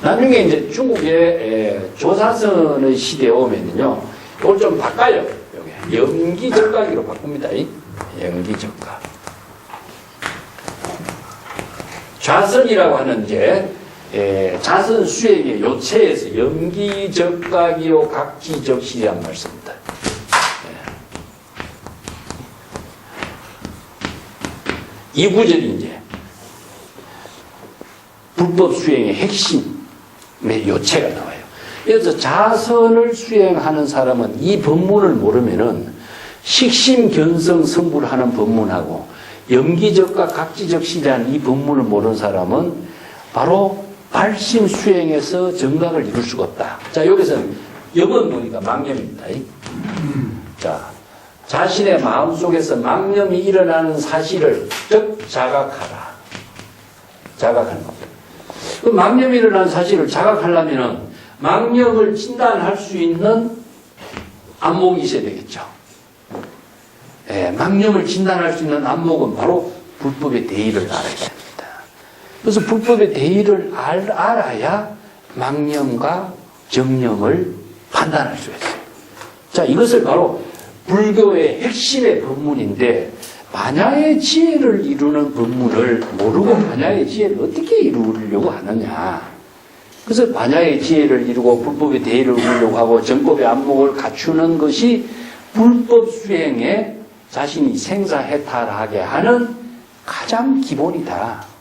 나중에 이제 중국의 조사선의 시대에 오면요, 이걸 좀 바꿔요. 여기 염기적각으로 바꿉니다. 염기적각. 좌선이라고 하는 이제 자선 수행의 요체에서 염기적각이요 각기적실이란 말씀입니다. 이 구절이 이제 불법 수행의 핵심의 요체가 나와요. 그래서 자선을 수행하는 사람은 이 법문을 모르면은 식심견성 성불을 하는 법문하고 염기적과 각지적시라는 이 법문을 모르는 사람은 바로 발심 수행에서 정각을 이룰 수가 없다. 자, 여기서는 염은 뭐니까 망념입니다. 자, 자신의 마음속에서 망념이 일어나는 사실을 즉 자각하라. 자각하는 겁니다. 그 망념이 일어나는 사실을 자각하려면은 망념을 진단할 수 있는 안목이 있어야 되겠죠. 망념을 진단할 수 있는 안목은 바로 불법의 대의를 알아야 됩니다. 그래서 불법의 대의를 알아야 망념과 정념을 판단할 수 있어요. 자, 이것을 바로 불교의 핵심의 법문인데 반야의 지혜를 이루는 법문을 모르고 반야의 지혜를 어떻게 이루려고 하느냐. 그래서 반야의 지혜를 이루고 불법의 대의를 이루려고 하고 정법의 안목을 갖추는 것이 불법 수행에 자신이 생사해탈하게 하는 가장 기본이다.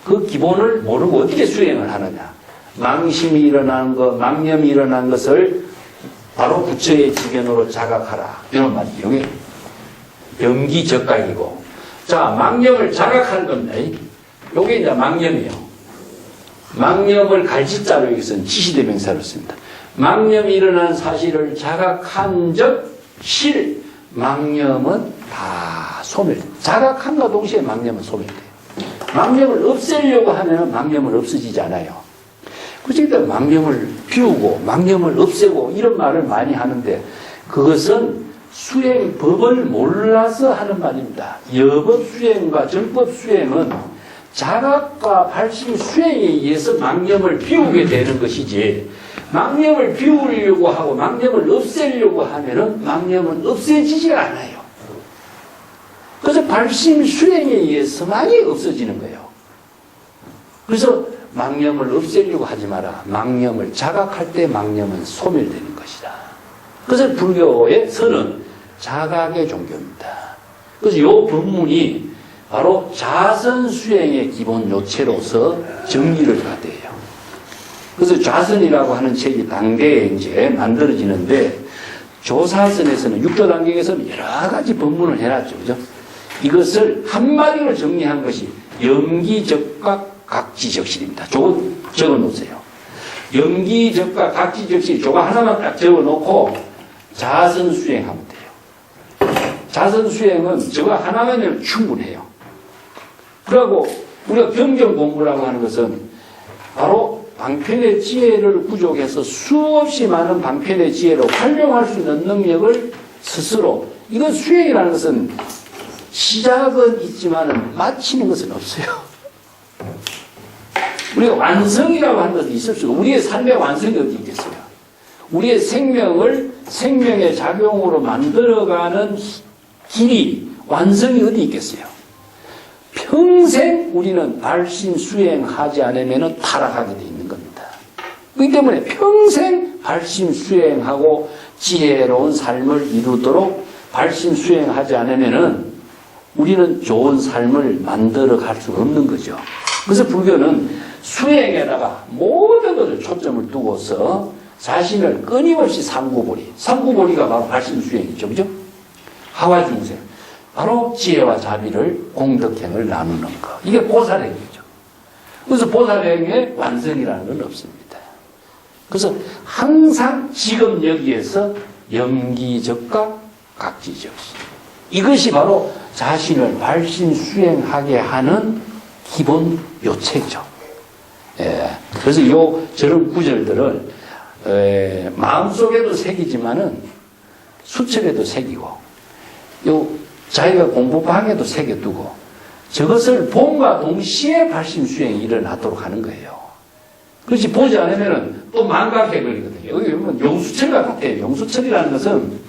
그 기본을 모르고 어떻게 수행을 하느냐. 망심이 일어나는 것, 망념이 일어난 것을 바로 부처의 지견으로 자각하라. 이런 말이죠. 이게 염기적각이고. 자, 망념을 자각하는 겁니다. 이게 이제 망념이에요. 망념을 갈짓자로 여기서는 지시대명사로 씁니다. 망념이 일어난 사실을 자각한 적 실. 망념은 다 소멸돼요. 자각함과 동시에 망념은 소멸돼요. 망념을 없애려고 하면 망념은 없어지지 않아요. 그러니까 망념을 비우고 망념을 없애고 이런 말을 많이 하는데 그것은 수행법을 몰라서 하는 말입니다. 여법 수행과 정법 수행은 자각과 발심 수행에 의해서 망념을 비우게 되는 것이지 망념을 비우려고 하고 망념을 없애려고 하면은 망념은 없애지지가 않아요. 그래서 발심 수행에 의해서만이 없어지는 거예요. 그래서 망념을 없애려고 하지 마라. 망념을 자각할 때 망념은 소멸되는 것이다. 그래서 불교의 선은 자각의 종교입니다. 그래서 이 법문이 바로 자선 수행의 기본 요체로서 정의를 하대요. 그래서 좌선이라고 하는 책이 당대에 이제 만들어지는데 조사선에서는 육조단경에서는 여러 가지 법문을 해놨죠. 그죠? 이것을 한마디로 정리한 것이 염기적과 각지적실입니다. 저거 적어 놓으세요. 염기적과 각지적실 저거 하나만 딱 적어 놓고 자선 수행하면 돼요. 자선 수행은 저거 하나만이면 충분해요. 그리고 우리가 경전 공부라고 하는 것은 바로 방편의 지혜를 부족해서 수없이 많은 방편의 지혜로 활용할 수 있는 능력을 스스로, 이건 수행이라는 것은 시작은 있지만 마치는 것은 없어요. 우리가 완성이라고 하는 것이 있을 수가, 우리의 삶의 완성이 어디 있겠어요? 우리의 생명의 작용으로 만들어가는 길이, 완성이 어디 있겠어요? 평생 우리는 발심 수행하지 않으면 타락하게 돼 있는 겁니다. 그렇기 때문에 평생 발심 수행하고 지혜로운 삶을 이루도록 발심 수행하지 않으면 우리는 좋은 삶을 만들어 갈 수가 없는 거죠. 그래서 불교는 수행에다가 모든 것을 초점을 두고서 자신을 끊임없이 삼구보리가 바로 발심 수행이죠. 그죠? 하와중생. 바로 지혜와 자비를 공덕행을 나누는 것. 이게 보살행위죠. 그래서 보살행위의 완성이라는 건 없습니다. 그래서 항상 지금 여기에서 염기적과 각지적시. 이것이 바로 자신을 발심 수행하게 하는 기본 요체죠. 예. 그래서 저런 구절들을 마음속에도 새기지만은 수첩에도 새기고 자기가 공부방에도 새겨두고 저것을 봄과 동시에 발심 수행이 일어나도록 하는 거예요. 그렇지 보지 않으면 또 망각해 버리거든요. 여기 보면 용수철과 같아요. 용수철이라는 것은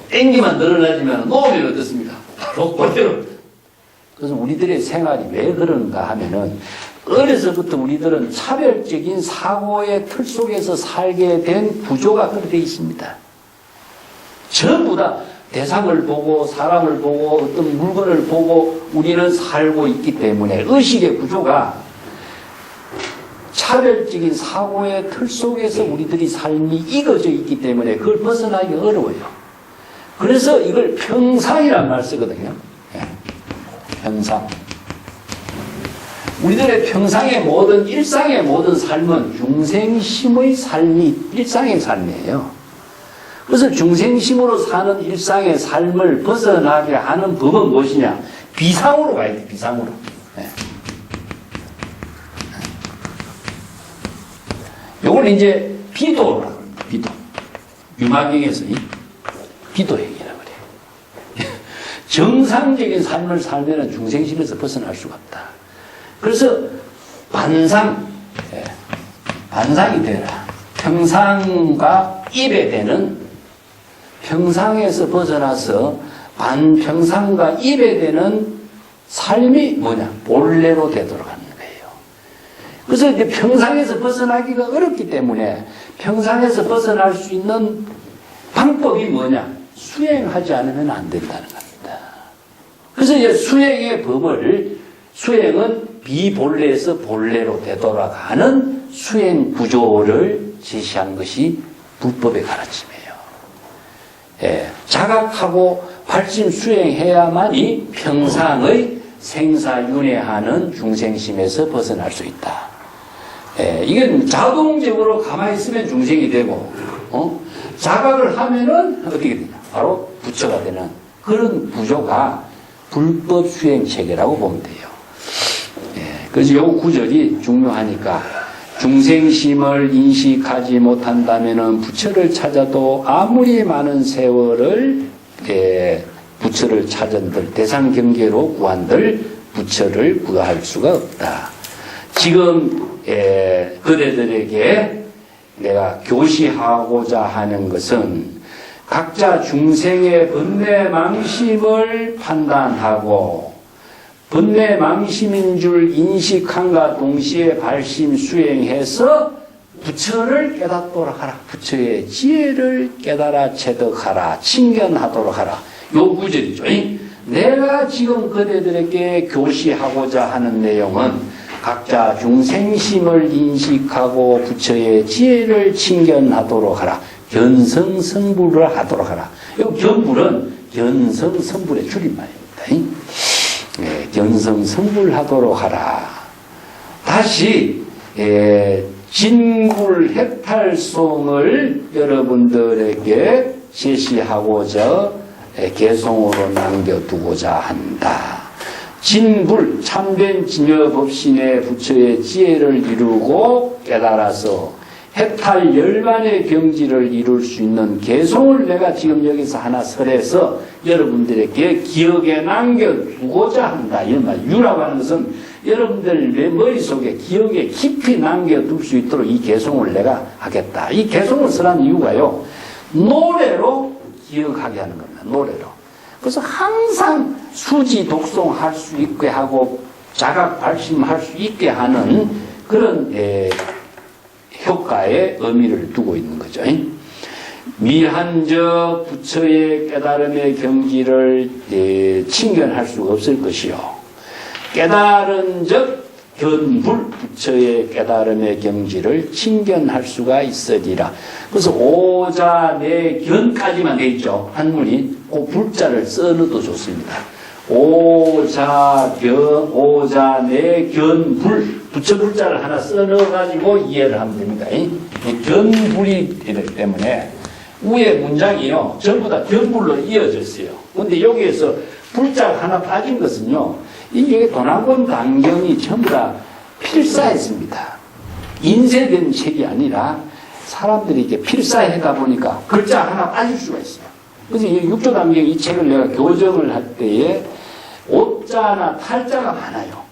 땡기만 늘어나지만 놓으면 어떻습니까? 바로 그대로. 그래서 우리들의 생활이 왜 그런가 하면은 어려서부터 우리들은 차별적인 사고의 틀 속에서 살게 된 구조가 그렇게 되어 있습니다. 전부 다 대상을 보고 사람을 보고 어떤 물건을 보고 우리는 살고 있기 때문에 의식의 구조가 차별적인 사고의 틀 속에서 우리들이 삶이 익어져 있기 때문에 그걸 벗어나기가 어려워요. 그래서 이걸 평상이라는 말을 쓰거든요. 평상. 우리들의 평상의 모든 일상의 모든 삶은 중생심의 삶이 일상의 삶이에요. 그래서 중생심으로 사는 일상의 삶을 벗어나게 하는 법은 무엇이냐? 비상으로 가야 돼, 비상으로. 요걸 이제 비도라고 합니다, 비도. 유마경에서 비도행위라고 그래요. 정상적인 삶을 살면 중생심에서 벗어날 수가 없다. 그래서 반상이 되라. 평상과 입에 되는 평상에서 벗어나서 반평상과 입에 되는 삶이 뭐냐? 본래로 되도록 하는 거예요. 그래서 이제 평상에서 벗어나기가 어렵기 때문에 평상에서 벗어날 수 있는 방법이 뭐냐? 수행하지 않으면 안 된다는 겁니다. 그래서 이제 수행은 비본래에서 본래로 되돌아가는 수행 구조를 제시한 것이 불법의 가르침이에요. 자각하고 발심 수행해야만이 평상의 생사윤회하는 중생심에서 벗어날 수 있다. 이건 자동적으로 가만히 있으면 중생이 되고, 자각을 하면은 어떻게 되냐? 바로 부처가 되는 그런 구조가 불법 수행 체계라고 보면 돼요. 그래서 이 구절이 중요하니까 중생심을 인식하지 못한다면은 부처를 찾아도 아무리 많은 세월을 부처를 찾은들 대상 경계로 구한들 부처를 구할 수가 없다. 지금 그대들에게 내가 교시하고자 하는 것은 각자 중생의 번뇌망심을 판단하고 번뇌망심인 줄 인식함과 동시에 발심 수행해서 부처를 깨닫도록 하라. 부처의 지혜를 깨달아 체득하라. 친견하도록 하라. 요 구절이죠. 내가 지금 그대들에게 교시하고자 하는 내용은 각자 중생심을 인식하고 부처의 지혜를 친견하도록 하라. 견성성불을 하도록 하라. 이 견불은 견성성불의 줄임말입니다. 네, 견성성불하도록 하라. 다시 진불해탈송을 여러분들에게 제시하고자 개송으로 남겨두고자 한다. 진불, 참된 진여법신의 부처의 지혜를 이루고 깨달아서 해탈 열반의 경지를 이룰 수 있는 개송을 내가 지금 여기서 하나 설해서 여러분들에게 기억에 남겨두고자 한다. 이런 말. 유라고 하는 것은 여러분들 머릿속에 기억에 깊이 남겨둘 수 있도록 이 개송을 내가 하겠다. 이 개송을 설한 이유가요. 노래로 기억하게 하는 겁니다. 노래로. 그래서 항상 수지 독송할 수 있게 하고 자각 발심할 수 있게 하는 그런 효과의 의미를 두고 있는 거죠. 미한저 부처의 깨달음의 경지를 친견할 수 없을 것이요. 깨달은 적 견불 부처의 깨달음의 경지를 친견할 수가 있으리라. 그래서 오자내견까지만 돼 있죠. 한문이 그 불자를 써넣어도 좋습니다. 오자내견불 부처 불자를 하나 써넣어가지고 이해를 하면 됩니다. 이 견불이기 때문에 위에 문장이요 전부 다 견불로 이어져 있어요. 근데 여기에서 불자가 하나 빠진 것은요, 이게 도난권 단경이 전부 다 필사했습니다. 인쇄된 책이 아니라 사람들이 이렇게 필사해다 보니까 글자 하나 빠질 수가 있어요. 그래서 이 육조 단경 이 책을 내가 교정을 할 때에 오자나 탈자가 많아요.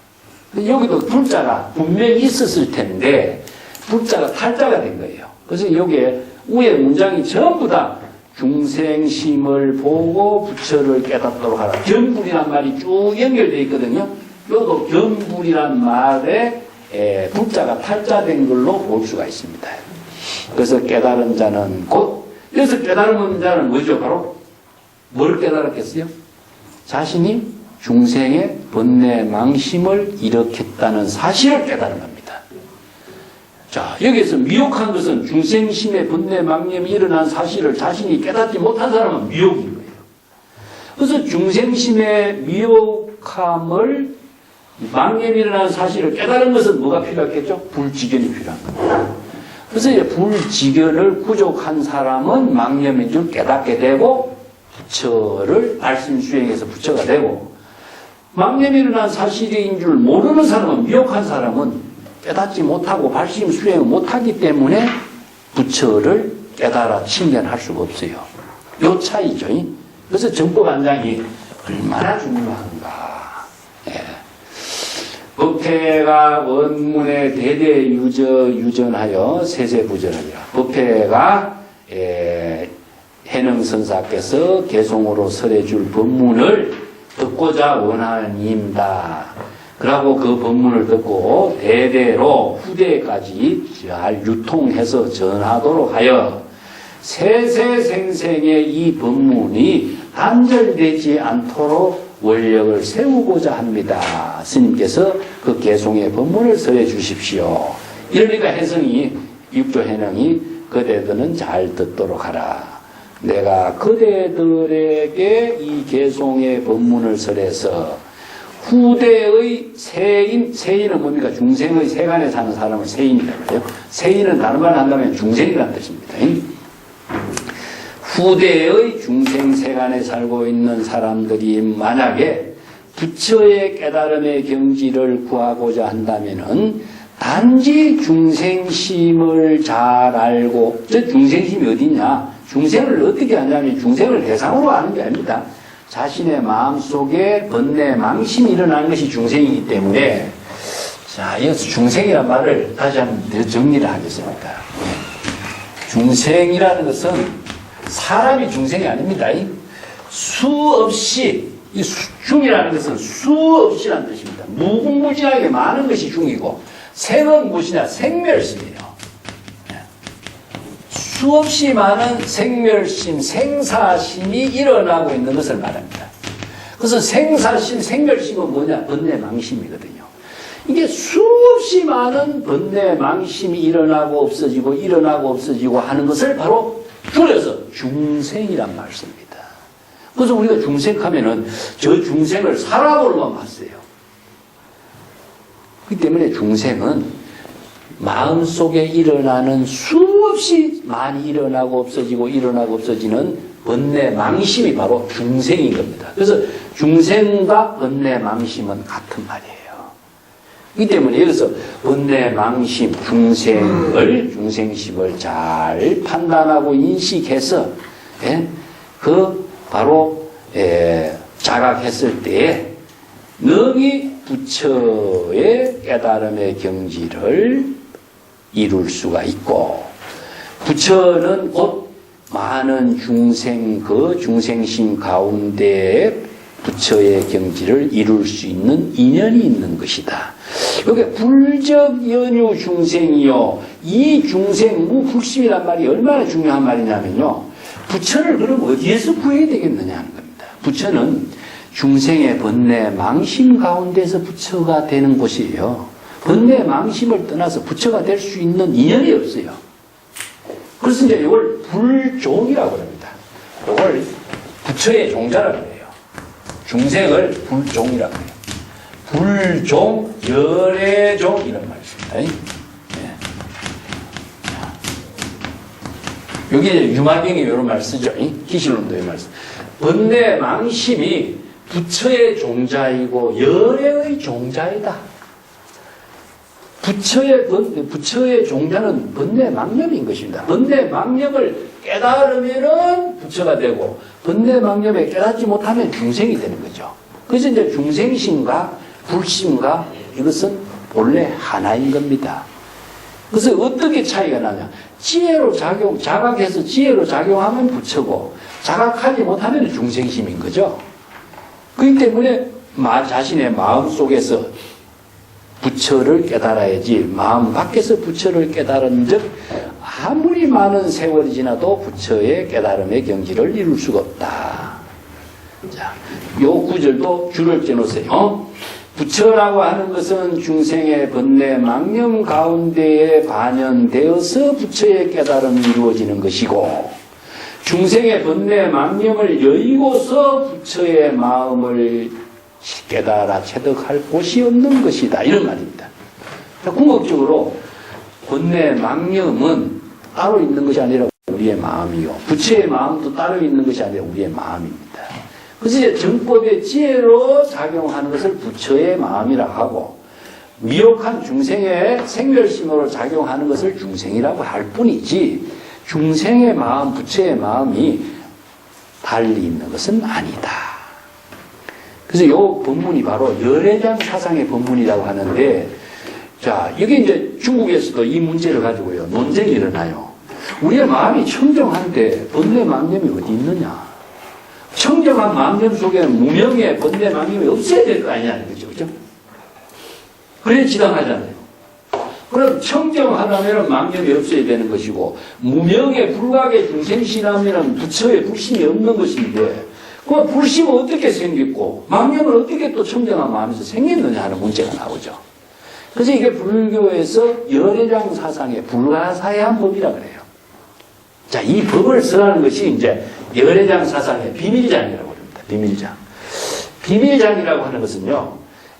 여기도 불자가 분명히 있었을 텐데 불자가 탈자가 된 거예요. 그래서 여기에 위에 문장이 전부 다 중생심을 보고 부처를 깨닫도록 하라. 견불이란 말이 쭉 연결되어 있거든요. 여기도 견불이란 말에 불자가 탈자된 걸로 볼 수가 있습니다. 그래서 깨달은 자는 곧, 여기서 깨달은 자는 뭐죠? 바로 뭘 깨달았겠어요? 자신이 중생의 번뇌 망심을 일으켰다는 사실을 깨달은 겁니다. 자, 여기서 미혹한 것은 중생심의 번뇌 망념이 일어난 사실을 자신이 깨닫지 못한 사람은 미혹인 거예요. 그래서 중생심의 미혹함을 망념이 일어난 사실을 깨달은 것은 뭐가 필요하겠죠? 불지견이 필요한 겁니다. 그래서 이제 불지견을 부족한 사람은 망념인 줄 깨닫게 되고 부처를 말씀 수행해서 부처가 되고, 망념이 일어난 사실인 줄 모르는 사람은, 미혹한 사람은 깨닫지 못하고 발심 수행을 못하기 때문에 부처를 깨달아 친견할 수가 없어요. 요 차이죠. 그래서 정법안장이 얼마나 중요한가. 법회가 원문에 대대 유전하여 세세부전하리라. 법회가 해능선사께서 개송으로 설해줄 법문을 듣고자 원하는 이입니다. 그러고 그 법문을 듣고 대대로 후대까지 잘 유통해서 전하도록 하여 세세생생의 이 법문이 단절되지 않도록 원력을 세우고자 합니다. 스님께서 그 개송의 법문을 설해 주십시오. 이러니까 해성이 육조 해능이 그대들은 잘 듣도록 하라. 내가 그대들에게 이 개송의 법문을 설해서 후대의 세인은 뭡니까? 중생의 세간에 사는 사람을 세인이라고 그래요. 세인은 다른 말 한다면 중생이라는 뜻입니다. 후대의 중생 세간에 살고 있는 사람들이 만약에 부처의 깨달음의 경지를 구하고자 한다면은 단지 중생심을 잘 알고, 저 중생심이 어디냐? 중생을 어떻게 하냐면 중생을 대상으로 아는 게 아닙니다. 자신의 마음속에 번뇌, 망심이 일어나는 것이 중생이기 때문에, 자, 이어서 중생이라는 말을 다시 한번 더 정리를 하겠습니다. 중생이라는 것은 사람이 중생이 아닙니다. 수없이, 이 중이라는 것은 수없이라는 뜻입니다. 무궁무진하게 많은 것이 중이고, 생은 무엇이냐? 생멸심이에요. 수없이 많은 생멸심, 생사심이 일어나고 있는 것을 말합니다. 그래서 생사심, 생멸심은 뭐냐? 번뇌망심이거든요. 이게 수없이 많은 번뇌망심이 일어나고 없어지고 하는 것을 바로 줄여서 중생이란 말씀입니다. 그래서 우리가 중생하면은 저 중생을 사람으로만 봤어요. 그렇기 때문에 중생은 마음속에 일어나는 수없이 많이 일어나고 없어지는 번뇌망심이 바로 중생인 겁니다. 그래서 중생과 번뇌망심은 같은 말이에요. 이 때문에 여기서 번뇌망심, 중생심을 잘 판단하고 인식해서 바로 자각했을 때에 능히 부처의 깨달음의 경지를 이룰 수가 있고, 부처는 곧 많은 중생심 가운데에 부처의 경지를 이룰 수 있는 인연이 있는 것이다. 여기 불적 연유 중생이요. 이 중생 무불심이란 말이 얼마나 중요한 말이냐면요. 부처를 그럼 어디에서 구해야 되겠느냐 하는 겁니다. 부처는 중생의 번뇌 망심 가운데서 부처가 되는 곳이에요. 번뇌 망심을 떠나서 부처가 될 수 있는 인연이 없어요. 그래서 이제 이걸 불종이라고 합니다. 이걸 부처의 종자라고 해요. 중생을 불종이라고 해요. 불종, 열애종 이런 말이 있습니다. 여기 유마경이 이런 말 쓰죠. 기실론도 이 말 쓰죠. 번뇌 망심이 부처의 종자이고 열애의 종자이다. 부처의 종자는 번뇌 망념인 것입니다. 번뇌 망념을 깨달으면은 부처가 되고, 번뇌 망념에 깨닫지 못하면 중생이 되는 거죠. 그래서 이제 중생심과 불심과 이것은 본래 하나인 겁니다. 그래서 어떻게 차이가 나냐? 자각해서 지혜로 작용하면 부처고, 자각하지 못하면 중생심인 거죠. 그렇기 때문에 자신의 마음 속에서 부처를 깨달아야지, 마음 밖에서 부처를 깨달은 즉 아무리 많은 세월이 지나도 부처의 깨달음의 경지를 이룰 수가 없다. 자, 요 구절도 줄을 째놓으세요. 부처라고 하는 것은 중생의 번뇌 망념 가운데에 반영되어서 부처의 깨달음이 이루어지는 것이고, 중생의 번뇌 망념을 여의고서 부처의 마음을 깨달아 체득할 곳이 없는 것이다. 이런 말입니다. 궁극적으로 번뇌 망념은 따로 있는 것이 아니라 우리의 마음이요. 부처의 마음도 따로 있는 것이 아니라 우리의 마음입니다. 그래서 이제 정법의 지혜로 작용하는 것을 부처의 마음이라고 하고, 미혹한 중생의 생멸심으로 작용하는 것을 중생이라고 할 뿐이지, 중생의 마음, 부처의 마음이 달리 있는 것은 아니다. 그래서 이 법문이 바로 열애장 사상의 법문이라고 하는데, 자, 이게 이제 중국에서도 이 문제를 가지고요, 논쟁이 일어나요. 우리의 마음이 청정한데 번뇌 망념이 어디 있느냐? 청정한 망념 속에는 무명의 번뇌 망념이 없어야 될 거 아니냐는 거죠. 그죠? 그래 지당하잖아요. 그럼 청정하려면 망념이 없어야 되는 것이고, 무명의 불각의 중생시라면 부처의 불심이 없는 것인데, 그 불심은 어떻게 생겼고, 망념은 어떻게 또 청정한 마음에서 생겼느냐 하는 문제가 나오죠. 그래서 이게 불교에서 열애장 사상의 불가사의한 법이라 그래요. 자, 이 법을 써하는 것이 이제 열애장 사상의 비밀장이라고 합니다. 비밀장. 비밀장이라고 하는 것은요,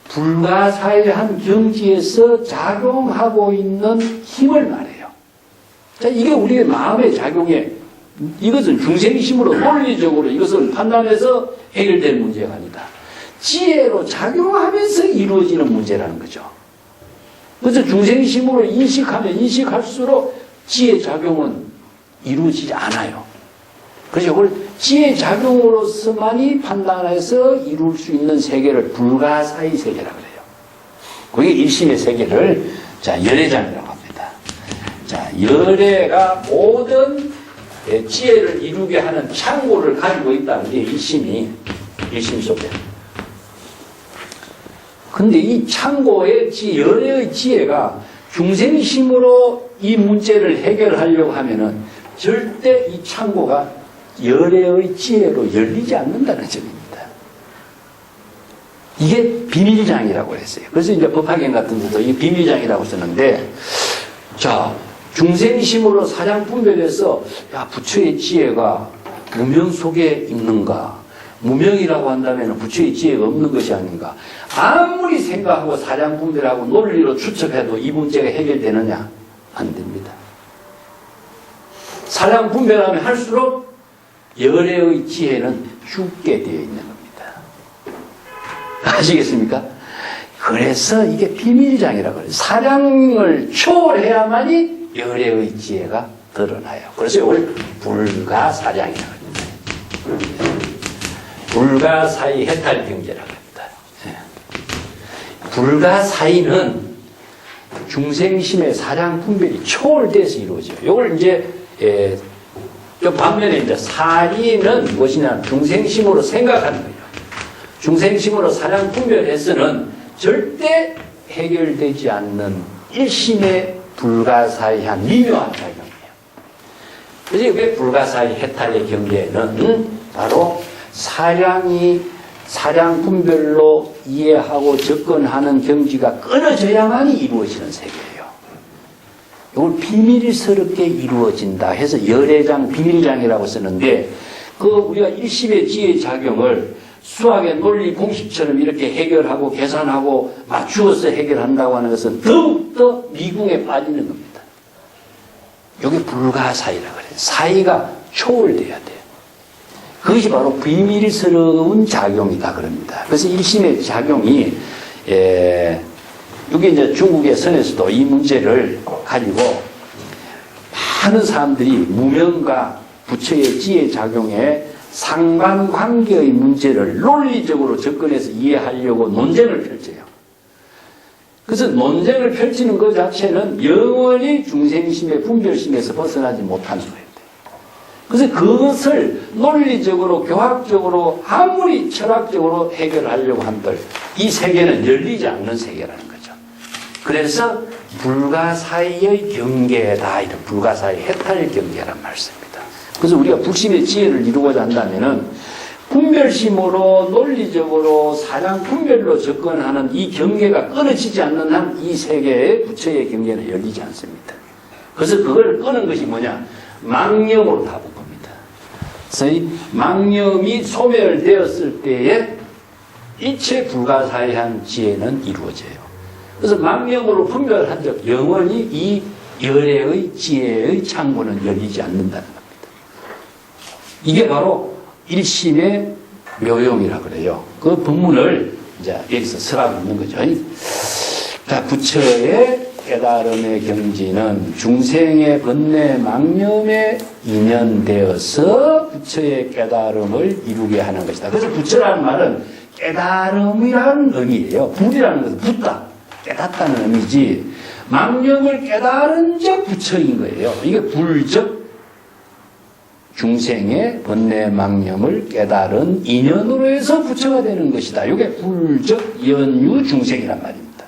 불가사의한 경지에서 작용하고 있는 힘을 말해요. 자, 이게 우리의 마음의 작용에, 이것은 중생심으로 논리적으로 이것을 판단해서 해결될 문제가 아니다. 지혜로 작용하면서 이루어지는 문제라는 거죠. 그래서 중생심으로 인식하면 인식할수록 지혜 작용은 이루어지지 않아요. 그래서 이걸 지혜 작용으로서만이 판단해서 이룰 수 있는 세계를 불가사의 세계라고 그래요. 그게 일심의 세계를 열애장이라고 합니다. 자, 열애가 모든 지혜를 이루게 하는 창고를 가지고 있다는 게 일심 속에. 근데 이 창고의 열애의 지혜가 중생심으로 이 문제를 해결하려고 하면은 절대 이 창고가 열애의 지혜로 열리지 않는다는 점입니다. 이게 비밀장이라고 했어요. 그래서 이제 법학경 같은 데도 이 비밀장이라고 쓰는데, 자, 중생심으로 사량 분별해서, 야, 부처의 지혜가 무명 속에 있는가? 무명이라고 한다면 부처의 지혜가 없는 것이 아닌가? 아무리 생각하고 사량 분별하고 논리로 추측해도 이 문제가 해결되느냐? 안 됩니다. 사량 분별하면 할수록 열애의 지혜는 죽게 되어 있는 겁니다. 아시겠습니까? 그래서 이게 비밀장이라고 해요. 사량을 초월해야만이 열애의 지혜가 드러나요. 그래서 이걸 불가사량이라고 합니다. 불가사의 해탈 경제라고 합니다. 불가사의는 중생심의 사량 분별이 초월돼서 이루어져요. 이걸 이제 좀 반면에 이제 사리는 무엇이냐? 중생심으로 생각하는 거예요. 중생심으로 사량 분별해서는 절대 해결되지 않는 일심의 불가사의한 미묘한 작용이에요. 그래서 왜 불가사의 해탈의 경계는 바로 사량 분별로 이해하고 접근하는 경지가 끊어져야만이 이루어지는 세계예요. 이걸 비밀스럽게 이루어진다 해서 열애장, 비밀장이라고 쓰는데, 그 우리가 일심의 지혜의 작용을 수학의 논리 공식처럼 이렇게 해결하고 계산하고 맞추어서 해결한다고 하는 것은 더욱더 미궁에 빠지는 겁니다. 이게 불가사의라고 그래요. 사의가 초월돼야 돼요. 그것이 바로 비밀스러운 작용이다 그럽니다. 그래서 일심의 작용이 이게 이제 중국의 선에서도 이 문제를 가지고 많은 사람들이 무명과 부처의 지혜 작용에 상관관계의 문제를 논리적으로 접근해서 이해하려고 논쟁을 펼쳐요. 그래서 논쟁을 펼치는 것 자체는 영원히 중생심의 분별심에서 벗어나지 못하는 거예요. 그래서 그것을 논리적으로, 교학적으로, 아무리 철학적으로 해결하려고 한들 이 세계는 열리지 않는 세계라는 거죠. 그래서 불가사의의 경계다, 이런 불가사의 해탈 경계란 말씀입니다. 그래서 우리가 불심의 지혜를 이루고자 한다면은 분별심으로 논리적으로 사량 분별로 접근하는 이 경계가 끊어지지 않는 한 이 세계의 부처의 경계는 열리지 않습니다. 그래서 그걸 끄는 것이 뭐냐? 망념으로 답은 겁니다. 그래서 이 망념이 소멸되었을 때에 일체 불가사의한 지혜는 이루어져요. 그래서 망념으로 분별한 적 영원히 이 열애의 지혜의 창구는 열리지 않는다는 겁니다. 이게 바로 일심의 묘용이라 그래요. 그 법문을 이제 여기서 설하고 있는 거죠. 자, 부처의 깨달음의 경지는 중생의 번뇌 망념에 인연되어서 부처의 깨달음을 이루게 하는 것이다. 그래서 부처라는 말은 깨달음이라는 의미예요. 불이라는 것은 붙다, 깨닫다는 의미지, 망념을 깨달은 적 부처인 거예요. 이게 불적 중생의 번뇌 망념을 깨달은 인연으로 해서 부처가 되는 것이다. 이게 불적 연유 중생이란 말입니다.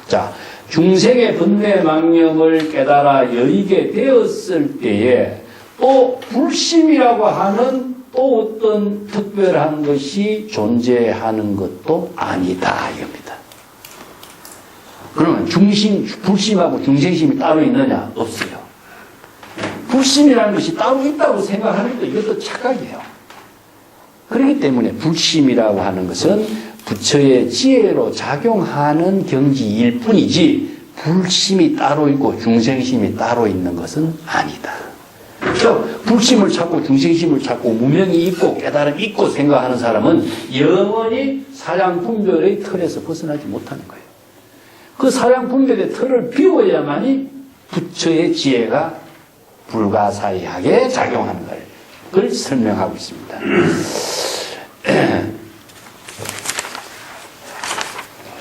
자, 중생의 번뇌 망념을 깨달아 여의게 되었을 때에 또 불심이라고 하는 또 어떤 특별한 것이 존재하는 것도 아니다 이겁니다. 그러면 불심하고 중생심이 따로 있느냐? 없어요. 불심이라는 것이 따로 있다고 생각하는 것, 이것도 착각이에요. 그렇기 때문에 불심이라고 하는 것은 부처의 지혜로 작용하는 경지일 뿐이지 불심이 따로 있고 중생심이 따로 있는 것은 아니다. 불심을 찾고 중생심을 찾고 무명이 있고 깨달음이 있고 생각하는 사람은 영원히 사량 분별의 틀에서 벗어나지 못하는 거예요. 그 사량 분별의 틀을 비워야만이 부처의 지혜가 불가사의하게 작용하는 걸 그걸 설명하고 있습니다.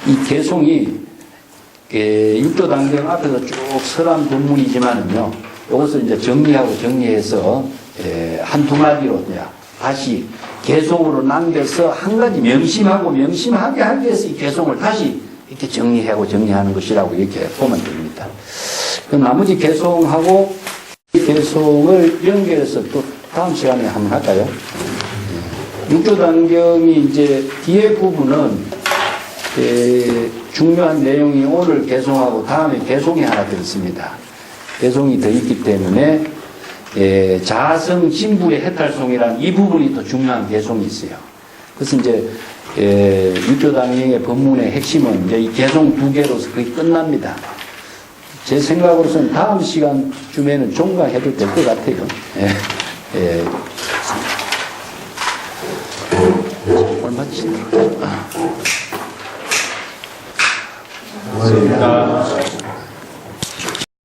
이 개송이 육조단경 앞에서 쭉 설한 본문이지만은요, 이것을 이제 정리해서 한두 마디로 다시 개송으로 남겨서 한 가지 명심하게 하기 위해서 이 개송을 다시 이렇게 정리하는 것이라고 이렇게 보면 됩니다. 나머지 개송하고 이 개송을 연결해서 또 다음 시간에 한번 할까요? 육조 단경이 이제 뒤에 부분은 중요한 내용이 오늘 개송하고 다음에 개송이 하나 더 있습니다. 개송이 더 있기 때문에 자성 진부의 해탈송이라는 이 부분이 또 중요한 개송이 있어요. 그래서 이제 육조 단경의 법문의 핵심은 이제 이 개송 두 개로서 거의 끝납니다. 제 생각으로서는 다음 시간쯤에는 종강해도 될 것 같아요. 얼마 지났나? 고맙습니다.